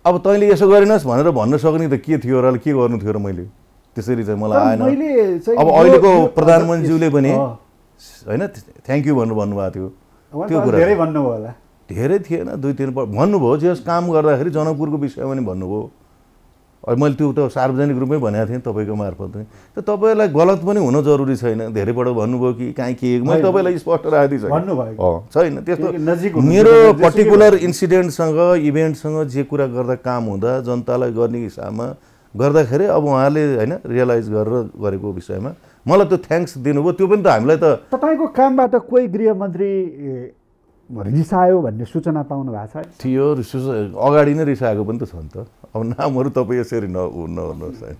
अब तैँले यसो गरेनस् भनेर भन्न सक्ने त के थियो र, के गर्नु थियो र मैले, त्यसरी चाहिँ मलाई आएन। अब अहिलेको प्रधानमन्त्रीज्यूले पनि होइन थ्याङ्क यू भनेर भन्नुभएको थियो, त्यो कुरा धेरै भन्नुभयो होला, धेरै थिएन, 2-3 भन्नुभयो, जस काम गर्दाखेरि जनकपुरको विषयमा पनि भन्नुभयो। मैले त्यो त सार्वजनिक रूपमै भनेको थिएँ तपाईँको मार्फत चाहिँ, त तपाईँलाई गलत पनि हुन जरुरी छैन, धेरैपल्ट भन्नुभयो कि काहीँ के, मैले तपाईँलाई स्पष्ट राखिदिएँ छैन त्यस्तो। मेरो पर्टिकुलर इन्सिडेन्टसँग इभेन्टसँग जे कुरा गर्दा काम हुँदा जनतालाई गर्ने हिसाबमा गर्दाखेरि अब उहाँले होइन रियलाइज गरेर गरेको विषयमा मलाई त्यो थ्याङ्क्स दिनुभयो। त्यो पनि त हामीलाई त तपाईँको कामबाट कोही गृहमन्त्री रिसायो भन्ने सूचना पाउनु भएको छ? थियो, अगाडि नै रिसाएको पनि त छ नि त। अब नामहरू तपाईँ यसरी नहुनुहोस् होइन,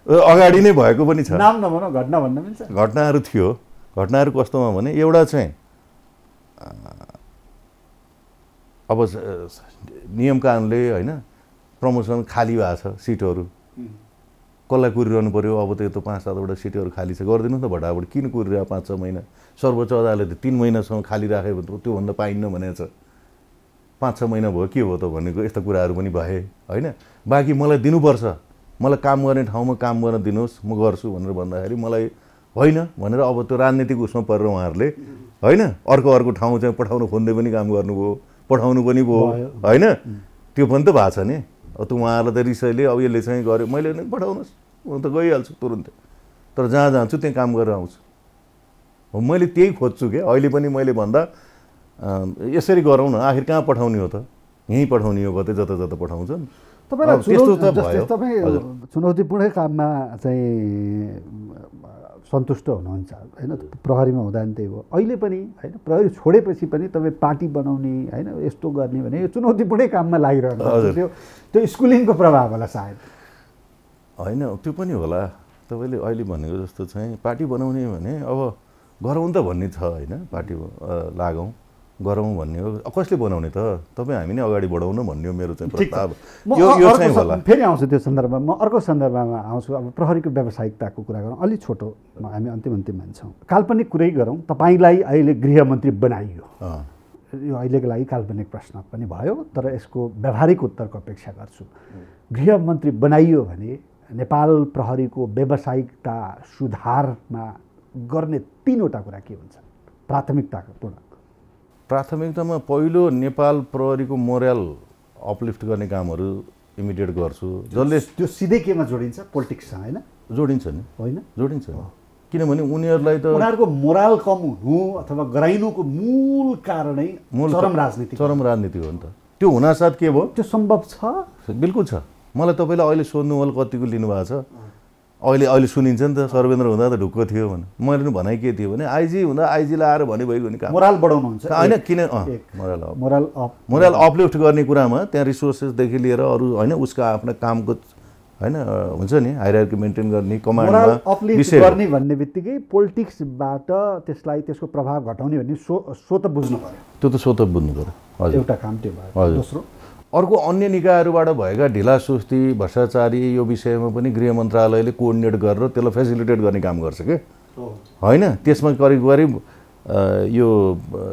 अगाडि नै भएको पनि छ। नाम नभनौँ, घटना भन्न मिल्छ? घटनाहरू थियो। घटनाहरू कस्तोमा भने एउटा चाहिँ अब नियम कानुनले होइन प्रमोसन खाली भएको छ सिटहरू, कसलाई कुरिरहनु पऱ्यो, अब त यो त 5-7वटा सिटहरू खाली छ, गरिदिनु त भटाभट, किन कुरिरह 5-6 महिना। सर्वोच्च अदालतले 3 महिनासम्म खाली राख्यो भने त्योभन्दा पाइन्न भनेको छ, 5-6 महिना भयो के हो त भनेको, यस्ता कुराहरू पनि भए होइन। बाँकी मलाई दिनुपर्छ, मलाई काम गर्ने ठाउँमा काम गर्न दिनुहोस्, म गर्छु भनेर भन्दाखेरि मलाई होइन भनेर अब त्यो राजनीतिक उसमा परेर उहाँहरूले होइन अर्को ठाउँ चाहिँ पठाउनु खोज्दै पनि काम गर्नुभयो, पठाउनु पनि भयो होइन, त्यो पनि त भएको छ नि। अब त उहाँहरूलाई त रिसैले अब यसले चाहिँ गर्यो, मैले नि पठाउनुहोस्, म त गइहाल्छु तुरुन्तै, तर जहाँ जान्छु त्यहीँ काम गरेर आउँछु। मैले त्यही खोज्छु क्या अहिले पनि। मैले भन्दा यसरी गरौँ न, आखिर कहाँ पठाउने हो त, यहीँ पठाउने हो, कतै जता जता पठाउँछन्। तपाईँ चुनौतीपूर्ण काममा चाहिँ सन्तुष्ट हुनुहुन्छ होइन, प्रहरीमा हुँदा नि त्यही हो, अहिले पनि होइन प्रहरी छोडेपछि पनि तपाईँ पार्टी बनाउने होइन यस्तो गर्ने भने यो चुनौतीपूर्णै काममा लागिरहनु, त्यो स्कुलिङको प्रभाव होला सायद होइन। त्यो पनि होला, तपाईँले अहिले भनेको जस्तो चाहिँ पार्टी बनाउने भने अब गरौँ त भन्ने छ होइन, पार्टी लागौँ गरौँ भन्ने हो, कसले बनाउने त, तपाईँ हामी नै अगाडि बढाउन भन्ने हो मेरो चाहिँ प्रस्ताव। यो चाहिँ होला, फेरि आउँछु त्यो सन्दर्भमा। म अर्को सन्दर्भमा आउँछु। अब प्रहरीको व्यावसायिकताको कुरा गरौँ, अलि छोटो हामी अन्तिम मान्छौँ, काल्पनिक कुरै गरौँ। तपाईँलाई अहिले गृहमन्त्री बनाइयो, यो अहिलेको लागि काल्पनिक प्रश्न पनि भयो, तर यसको व्यावहारिक उत्तरको अपेक्षा गर्छु। गृहमन्त्री बनाइयो भने नेपाल प्रहरीको व्यावसायिकता सुधारमा गर्ने 3वटा कुरा के हुन्छ प्राथमिकतापूर्ण? प्राथमिकतामा पहिलो नेपाल प्रहरीको मोरल अपलिफ्ट गर्ने कामहरू इमिडिएट गर्छु, जसले त्यो सिधै केमा जोडिन्छ? पोलिटिक्ससँग होइन? जोडिन्छ नि, होइन जोडिन्छ, किनभने उनीहरूलाई त उनीहरूको मोरल कम हुनु अथवा गराइनुको मूल कारणै चरम राजनीति हो नि त। त्यो हुनासाथ के भयो, त्यो सम्भव छ? बिल्कुल छ। मलाई तपाईँले अहिले सोध्नु होला कतिको लिनुभएको छ, अहिले सुनिन्छ नि त, सर्वेन्द्र हुँदा त ढुक्क थियो भने, मैले पनि भनाइ के थियो भने आइजी हुँदा आइजीलाई आएर भने भइगयो नि, मोरल बढाउनुहुन्छ होइन, किन मोरल अपलिफ्ट गर्ने कुरामा त्यहाँ रिसोर्सेसदेखि लिएर अरू होइन उसका आफ्ना कामको होइन हुन्छ नि हायरार्की मेन्टेन गर्ने कमान्डमा अपलिफ्ट गर्ने भन्ने बित्तिकै पोलिटिक्सबाट त्यसलाई त्यसको प्रभाव घटाउने भन्ने स्वत बुझ्नु पर्यो। त्यो त स्वत बुझ्नु पर्यो, हजुर, एउटा काम त्यो भयो। दोस्रो अर्को अन्य निकायहरूबाट भएका ढिलासुस्ती भ्रष्टाचारी यो विषयमा पनि गृह मन्त्रालयले कोअर्डिनेट गरेर त्यसलाई फेसिलिटेट गर्ने काम गर्छ के होइन। त्यसमा करिब यो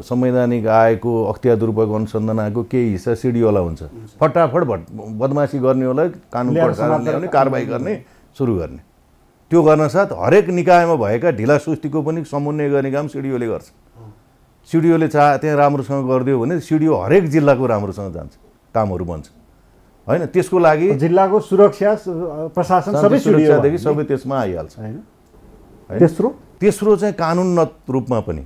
संवैधानिक आएको अख्तियार दुरुपयोग अनुसन्धान आएको केही हिस्सा सिडिओलाई हुन्छ फटाफट बदमासी गर्नेहरूलाई कानुन ल्याउने कारबाही गर्ने सुरु गर्ने त्यो गर्न साथ हरेक निकायमा भएका ढिला सुस्तीको पनि समन्वय गर्ने काम सिडिओले गर्छ सिडिओले त्यहाँ राम्रोसँग गरिदियो भने सिडिओ हरेक जिल्लाको राम्रोसँग जान्छ कामहरू बन्छ हैन त्यसको लागि जिल्लाको सुरक्षा प्रशासन सबै सुरक्षादेखि सबै त्यसमा आइहाल्छ हैन तेस्रो चाहिँ कानुनगत रूपमा पनि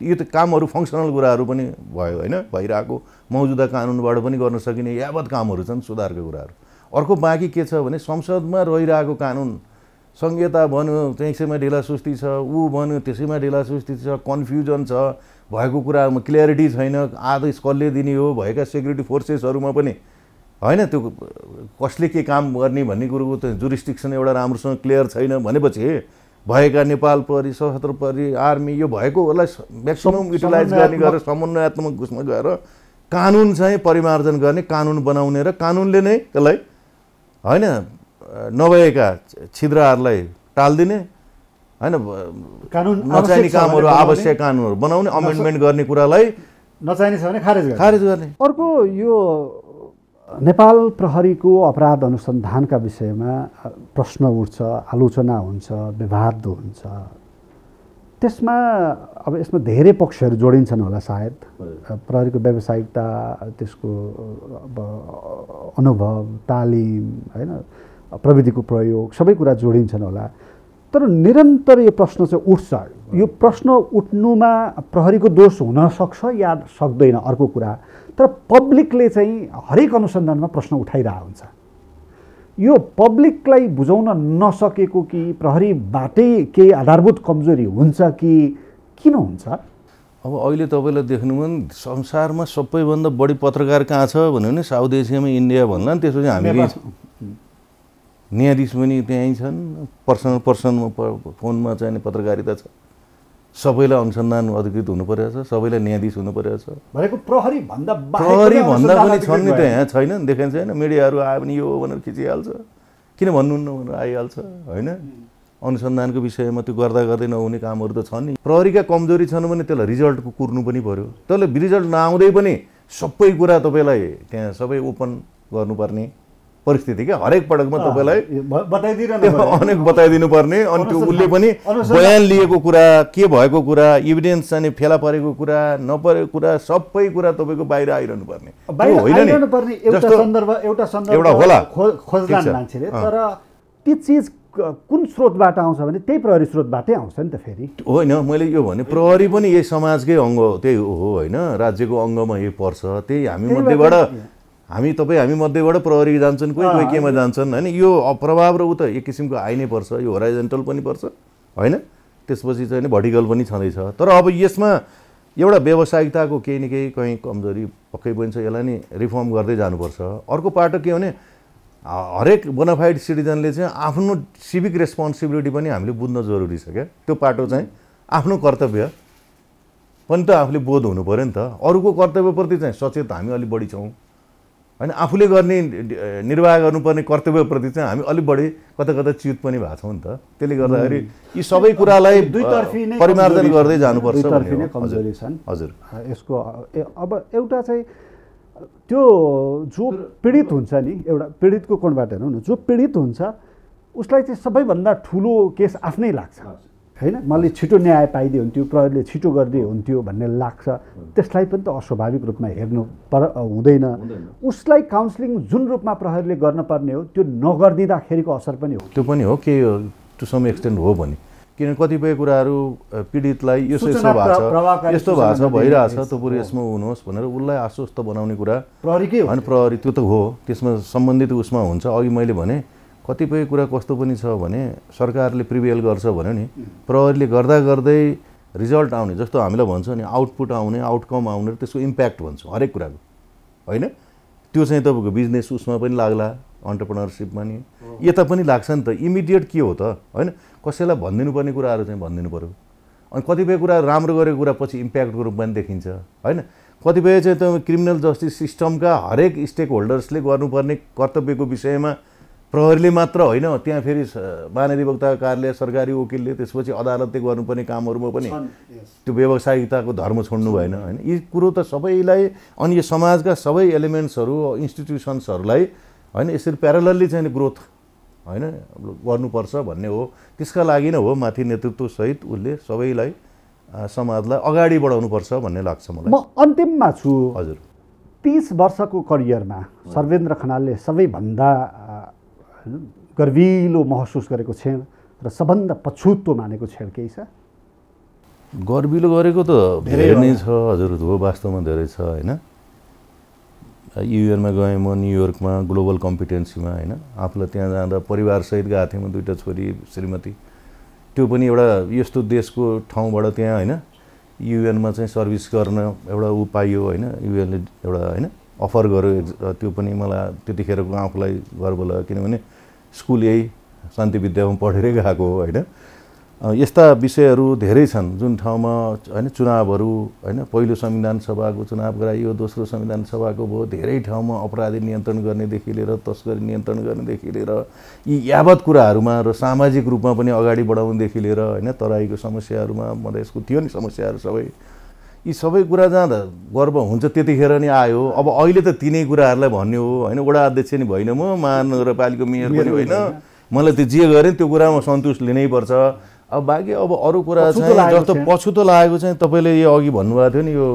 यो त कामहरू फङ्सनल कुराहरू पनि भयो हैन भइरहेको मौजुदा कानुनबाट पनि गर्न सकिने यावत कामहरू छन् सुधारका कुराहरू अर्को बाँकी के छ भने संसदमा रहिरहेको कानुन संहिता भन्यो त्यसैमा ढिला सुस्ती छ ऊ भन्यो त्यसैमा ढिला सुस्ती छ कन्फ्युजन छ भएको कुरामा क्लियरिटी छैन आदेश कसले दिने हो भएका सेक्युरिटी फोर्सेसहरूमा पनि हैन त्यो कसले के काम गर्ने भन्ने कुरोको त जुरिस्डिक्सन एउटा राम्रोसँग क्लियर छैन भनेपछि भएका नेपाल प्रहरी सशस्त्र प्रहरी आर्मी यो भएकोहरूलाई म्याक्सिमम युटिलाइज गर्ने गरेर समन्वयात्मक उसमा गएर कानुन चाहिँ परिमार्जन गर्ने कानुन बनाउने र कानुनले नै त्यसलाई हैन नभएका छिद्रहरूलाई टाल्दिने हैन कानुन नचाहिने कामहरू आवश्यक कानुनहरू बनाउने अमेन्डमेन्ट गर्ने कुरालाई नचाहिने छ भने खारेज गर्ने अर्को यो नेपाल प्रहरीको अपराध अनुसन्धानका विषयमा प्रश्न उठ्छ आलोचना हुन्छ विवाद हुन्छ त्यसमा अब यसमा धेरै पक्षहरू जोडिन्छन् होला सायद प्रहरीको व्यावसायिकता त्यसको अब अनुभव तालिम हैन प्रविधिको प्रयोग सबै कुरा जोडिन्छन् होला तर निरन्तर यो प्रश्न चाहिँ उठ्छ यो प्रश्न उठ्नुमा प्रहरीको दोष हुन सक्छ या सक्दैन अर्को कुरा तर पब्लिकले चाहिँ हरेक अनुसन्धानमा प्रश्न उठाइरहेको हुन्छ यो पब्लिकलाई बुझाउन नसकेको कि प्रहरीबाटै केही आधारभूत कमजोरी हुन्छ कि किन हुन्छ अब अहिले तपाईँलाई देख्नुभयो भने संसारमा सबैभन्दा बढी पत्रकार कहाँ छ भन्यो भने साउथ एसियामा इन्डिया भन्ला नि त्यसपछि हामी न्यायाधीश पनि त्यहीँ छन् पर्सनमा फोनमा चाहिँ पत्रकारिता छ सबैलाई अनुसन्धान अधिकृत हुनु परेको छ सबैलाई न्यायाधीश हुनु परेको छ भनेको प्रहरी भन्दा पनि छन् नि त यहाँ छैन देखाइन्छ हैन मिडियाहरू आयो भने यो भनेर खिचिहाल्छ किन भन्नुहुन्न भनेर आइहाल्छ हैन अनुसन्धानको विषयमा त्यो गर्दा गर्दै नहुने कामहरू त छन् नि प्रहरीका कमजोरी छन् भने त्यसलाई रिजल्टको कुर्नु पनि पर्यो त्यसले रिजल्ट नआउँदै पनि सबै कुरा तपाईँलाई त्यहाँ सबै ओपन गर्नुपर्ने परिस्थिति क्या हरेक पटकमा तपाईँलाई अनेक बताइदिनु पर्ने अनि त्यो उसले पनि बयान लिएको कुरा के भएको कुरा इभिडेन्स चाहिँ फेला परेको कुरा नपरेको कुरा सबै कुरा तपाईँको बाहिर आइरहनु पर्ने एउटा होला खोज्लान् मान्छेले तर ती चिज कुन स्रोतबाट आउँछ भने त्यही प्रहरी स्रोतबाटै आउँछ नि त फेरि होइन मैले यो भने प्रहरी पनि यही समाजकै अङ्ग हो त्यही हो होइन राज्यको अङ्गमा यही पर्छ त्यही हामी मध्येबाट प्रहरी जान्छन् कोही केमा जान्छन् होइन यो प्रभाव र उ त एक किसिमको आइ नै पर्छ यो होराइजेन्टल पनि पर्छ होइन त्यसपछि चाहिँ भर्टिकल पनि छँदैछ तर अब यसमा एउटा व्यावसायिकताको केही न केही कहीँ कमजोरी पक्कै पनि छ यसलाई नि रिफर्म गर्दै जानुपर्छ अर्को पाटो के भने हरेक बोनाफाइड सिटिजनले चाहिँ आफ्नो सिभिक रेस्पोन्सिबिलिटी पनि हामीले बुझ्न जरुरी छ क्या त्यो पाटो चाहिँ आफ्नो कर्तव्य पनि त आफूले बोध हुनु पर्यो नि त अरूको कर्तव्यप्रति चाहिँ सचेत हामी अलि बढी छौँ हैन आफूले गर्ने निर्वाह गर्नुपर्ने कर्तव्यप्रति चाहिँ हामी अलि बढी कता कता च्युत पनि भएको छौँ नि त त्यसले गर्दाखेरि यी सबै कुरालाई दुईतर्फी नै परिमार्जन गर्दै जानुपर्छ भन्ने कमजोरी छन् हजुर यसको अब एउटा चाहिँ त्यो जो पीडित हुन्छ नि एउटा पीडितको कोणबाट हेर्नु न जो पीडित हुन्छ उसलाई चाहिँ सबैभन्दा ठुलो केस आफ्नै लाग्छ हैन मैले छिटो न्याय पाइदियो हुन्थ्यो प्रहरीले छिटो गरिदियो हुन्थ्यो भन्ने लाग्छ त्यसलाई पनि त अस्वाभाविक रूपमा हेर्नु हुँदैन उसलाई काउन्सिलिङ जुन रूपमा प्रहरीले गर्नुपर्ने हो त्यो नगरिदिँदाखेरिको असर पनि हो त्यो पनि हो के टु सम एक्सटेन्ट हो भने किन कतिपय कुराहरू पीडितलाई यस्तो भएको छ भइरहेछ त पुरै यसमा हुनुहोस् भनेर उसलाई आश्वस्त बनाउने कुरा प्रहरीकै हो होइन प्रहरी त्यो त हो त्यसमा सम्बन्धित उसमा हुन्छ अघि मैले भने कतिपय कुरा कस्तो पनि छ भने सरकारले प्रिभेल गर्छ भन्यो नि प्रहरीले गर्दा गर्दै रिजल्ट आउने जस्तो हामीलाई भन्छ नि आउटपुट आउने आउटकम आउने त्यसको इम्प्याक्ट भन्छ हरेक कुराको होइन त्यो चाहिँ तपाईँको बिजनेस उसमा पनि लाग्ला अन्टरप्रेनरसिपमा नि यता पनि लाग्छ नि त इमिडिएट के हो त होइन कसैलाई भनिदिनु पर्ने कुराहरू चाहिँ भनिदिनु पर्यो अनि कतिपय कुरा राम्रो गरेको कुरा पछि इम्प्याक्टको रूपमा पनि देखिन्छ होइन कतिपय चाहिँ त क्रिमिनल जस्टिस सिस्टमका हरेक स्टेक होल्डर्सले गर्नुपर्ने कर्तव्यको विषयमा प्रहरीले मात्र होइन, त्यहाँ फेरि महाधिवक्ता कार्यालय, सरकारी वकिलले, त्यसपछि अदालतले गर्नुपर्ने कामहरूमा पनि त्यो व्यावसायिकताको धर्म छोड्नु भएन होइन। यी कुरो त सबैलाई, अनि यो समाजका सबै एलिमेन्ट्सहरू, इन्स्टिट्युसन्सहरूलाई होइन यसरी प्यारलली चाहिँ ग्रोथ होइन गर्नुपर्छ भन्ने हो। त्यसका लागि नै हो माथि नेतृत्वसहित उसले सबैलाई समाजलाई अगाडि बढाउनुपर्छ भन्ने लाग्छ मलाई। म अन्तिममा छु। हजुर, 30 वर्षको करियरमा सर्वेन्द्र खनालले सबैभन्दा गर्विलो महसुस गरेको क्षण र सबभन्दा पछुतो मानेको क्षण केही छ? गर्विलो गरेको त धेरै नै छ हजुर, हो वास्तवमा धेरै छ होइन। युएनमा गएँ म, न्युयोर्कमा ग्लोबल कम्पिटेन्सीमा होइन, आफूलाई त्यहाँ जाँदा परिवारसहित गएको थिएँ म, 2टा छोरी, श्रीमती। त्यो पनि एउटा यस्तो देशको ठाउँबाट त्यहाँ होइन युएनमा चाहिँ सर्भिस गर्न एउटा ऊ पाइयो होइन, युएनले एउटा होइन अफर गर्यो। त्यो पनि मलाई त्यतिखेरको आफूलाई गर्व लाग्यो, किनभने स्कुल यही शान्ति विद्यामा पढेरै गएको हो होइन। यस्ता विषयहरू धेरै छन् जुन ठाउँमा होइन चुनावहरू होइन, पहिलो संविधान सभाको चुनाव गराइयो, दोस्रो संविधान सभाको भयो, धेरै ठाउँमा अपराधी नियन्त्रण गर्नेदेखि लिएर तस्करी नियन्त्रण गर्नेदेखि लिएर यी यावत कुराहरूमा र सामाजिक रूपमा पनि अगाडि बढाउनेदेखि लिएर होइन तराईको समस्याहरूमा, मधेसको थियो नि समस्याहरू सबै, यी सबै कुरा जाँदा गर्व हुन्छ त्यतिखेर नि आयो। अब अहिले त तिनै कुराहरूलाई भन्ने हो होइन, वडा अध्यक्ष नि भएन म, महानगरपालिका मेयर पनि होइन, मलाई त्यो जे गरेँ त्यो कुरामा सन्तुष्ट लिनै पर्छ। अब बाँकी अब अरू कुरा चाहिँ जस्तो पछुतो लागेको चाहिँ तपाईँले यो अघि भन्नुभएको थियो नि, यो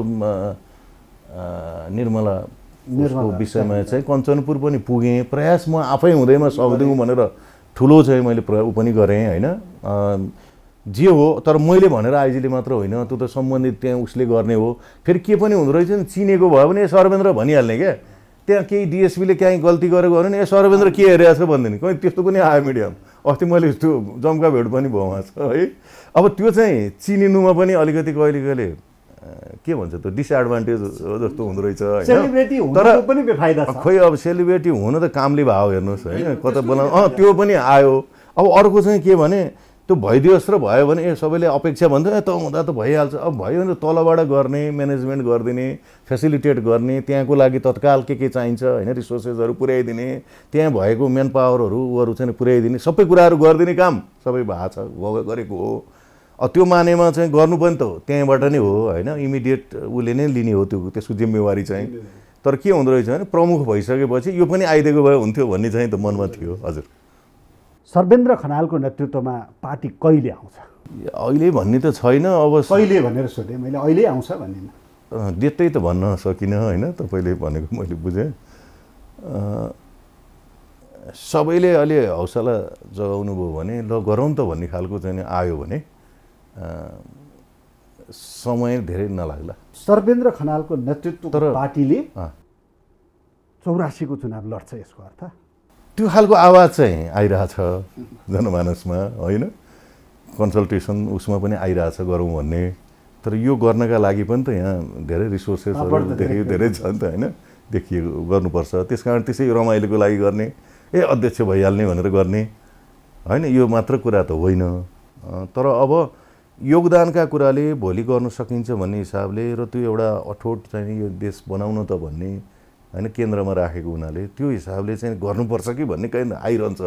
निर्मलाको विषयमा चाहिँ कञ्चनपुर पनि पुगेँ, प्रयास म आफै हुँदैमा सक्दिउँ भनेर ठुलो चाहिँ मैले ऊ पनि गरेँ होइन। जे हो, तर मैले भनेर आइजीले मात्र होइन, त्यो त सम्बन्धित त्यहाँ उसले गर्ने हो। फेरि के पनि हुँदो रहेछ नि, चिनेको भयो भने सर्वेन्द्र भनिहाल्ने क्या, त्यहाँ केही डिएसपीले कहीँ गल्ती गरेको भने ए सर्वेन्द्र के हेरेको छ भन्दैन, कहीँ त्यस्तो पनि आयो मिडियामा। अस्ति मैले त्यो जम्का भेट पनि भयो उहाँ छ है। अब त्यो चाहिँ चिनिनुमा पनि अलिकति कहिले कहिले के भन्छ त्यो डिसएडभान्टेज जस्तो हुँदो रहेछ होइन। तर खोइ अब सेलिब्रेटी हुन त कामले भाव हेर्नुहोस् होइन, कता बोलाउनु त्यो पनि आयो। अब अर्को चाहिँ के भने त्यो भइदियोस् र भयो भने ए सबैले अपेक्षा भन्छ त हुँदा त भइहाल्छ। अब भयो भने तलबाट गर्ने, म्यानेजमेन्ट गरिदिने, फेसिलिटेट गर्ने, त्यहाँको लागि तत्काल के चाहिन्छ होइन रिसोर्सेसहरू पुर्याइदिने, त्यहाँ भएको म्यान पावरहरू उहरू चाहिँ पुर्याइदिने, सबै कुराहरू गरिदिने काम सबै भएको छ, गरेको हो। त्यो मानेमा चाहिँ गर्नु पनि त हो, त्यहाँबाट नै हो होइन, इमिडिएट उसले नै लिने हो त्यो, त्यसको जिम्मेवारी चाहिँ। तर के हुँदो रहेछ भने प्रमुख भइसकेपछि यो पनि आइदिएको भए हुन्थ्यो भन्ने चाहिँ त मनमा थियो। हजुर, सर्वेन्द्र खनालको नेतृत्वमा पार्टी कहिले आउँछ? अहिले भन्ने त छैन। अब कहिले भनेर सोधेँ मैले, अहिले आउँछ भन्ने डेटै त भन्न सकिनँ होइन, तपाईँले भनेको मैले बुझेँ। सबैले अलि हौसला जगाउनु भयो भने ल गरौँ त भन्ने खालको चाहिँ आयो भने समय धेरै नलाग्ला। सर्वेन्द्र खनालको नेतृत्वको पार्टीले 84को चुनाव लड्छ, यसको अर्थ त्यो खालको आवाज चाहिँ आइरहेछ जनमानसमा होइन, कन्सल्टेसन उसमा पनि आइरहेछ गरौँ भन्ने। तर यो गर्नका लागि पनि त यहाँ धेरै रिसोर्सेसहरू धेरै छ नि त होइन, देखिएको गर्नुपर्छ। त्यस कारण त्यसै रमाइलोको लागि गर्ने, ए अध्यक्ष भइहाल्ने भनेर गर्ने होइन, यो मात्र कुरा त होइन। तर अब योगदानका कुराले भोलि गर्न सकिन्छ भन्ने हिसाबले र त्यो एउटा अठोट चाहिँ यो देश बनाउन त भन्ने होइन केन्द्रमा राखेको हुनाले त्यो हिसाबले चाहिँ गर्नुपर्छ कि भन्ने कहीँ आइरहन्छ।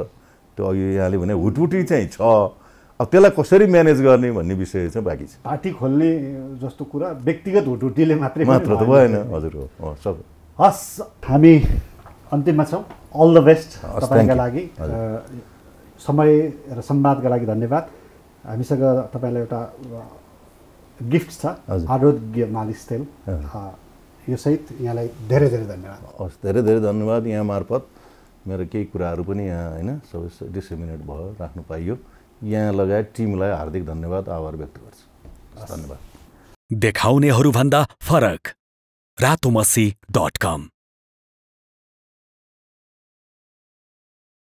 त्यो अघि यहाँले भने हुटहुटी चाहिँ छ, अब त्यसलाई कसरी म्यानेज गर्ने भन्ने विषय चाहिँ बाँकी छ। पार्टी खोल्ने जस्तो कुरा व्यक्तिगत हुटहुटीले मात्र त भएन। हजुर हो सब। हस्, हामी अन्तिममा छौँ। अल द बेस्ट तपाईँका लागि, समय र संवादका लागि धन्यवाद। हामीसँग तपाईँलाई एउटा गिफ्ट छ, आरोग्य मालिस तेल, यो सहित यहाँलाई धेरै धेरै धन्यवाद। हस्, धेरै धेरै धन्यवाद। यहाँ मार्फत मेरो केही कुराहरू पनि यहाँ होइन सबै डिसेमिनेट भयो, राख्नु पाइयो। यहाँ लगायत टिमलाई हार्दिक धन्यवाद, आभार व्यक्त गर्छु। धन्यवाद। देखाउनेहरूभन्दा फरक, रातोमसी.com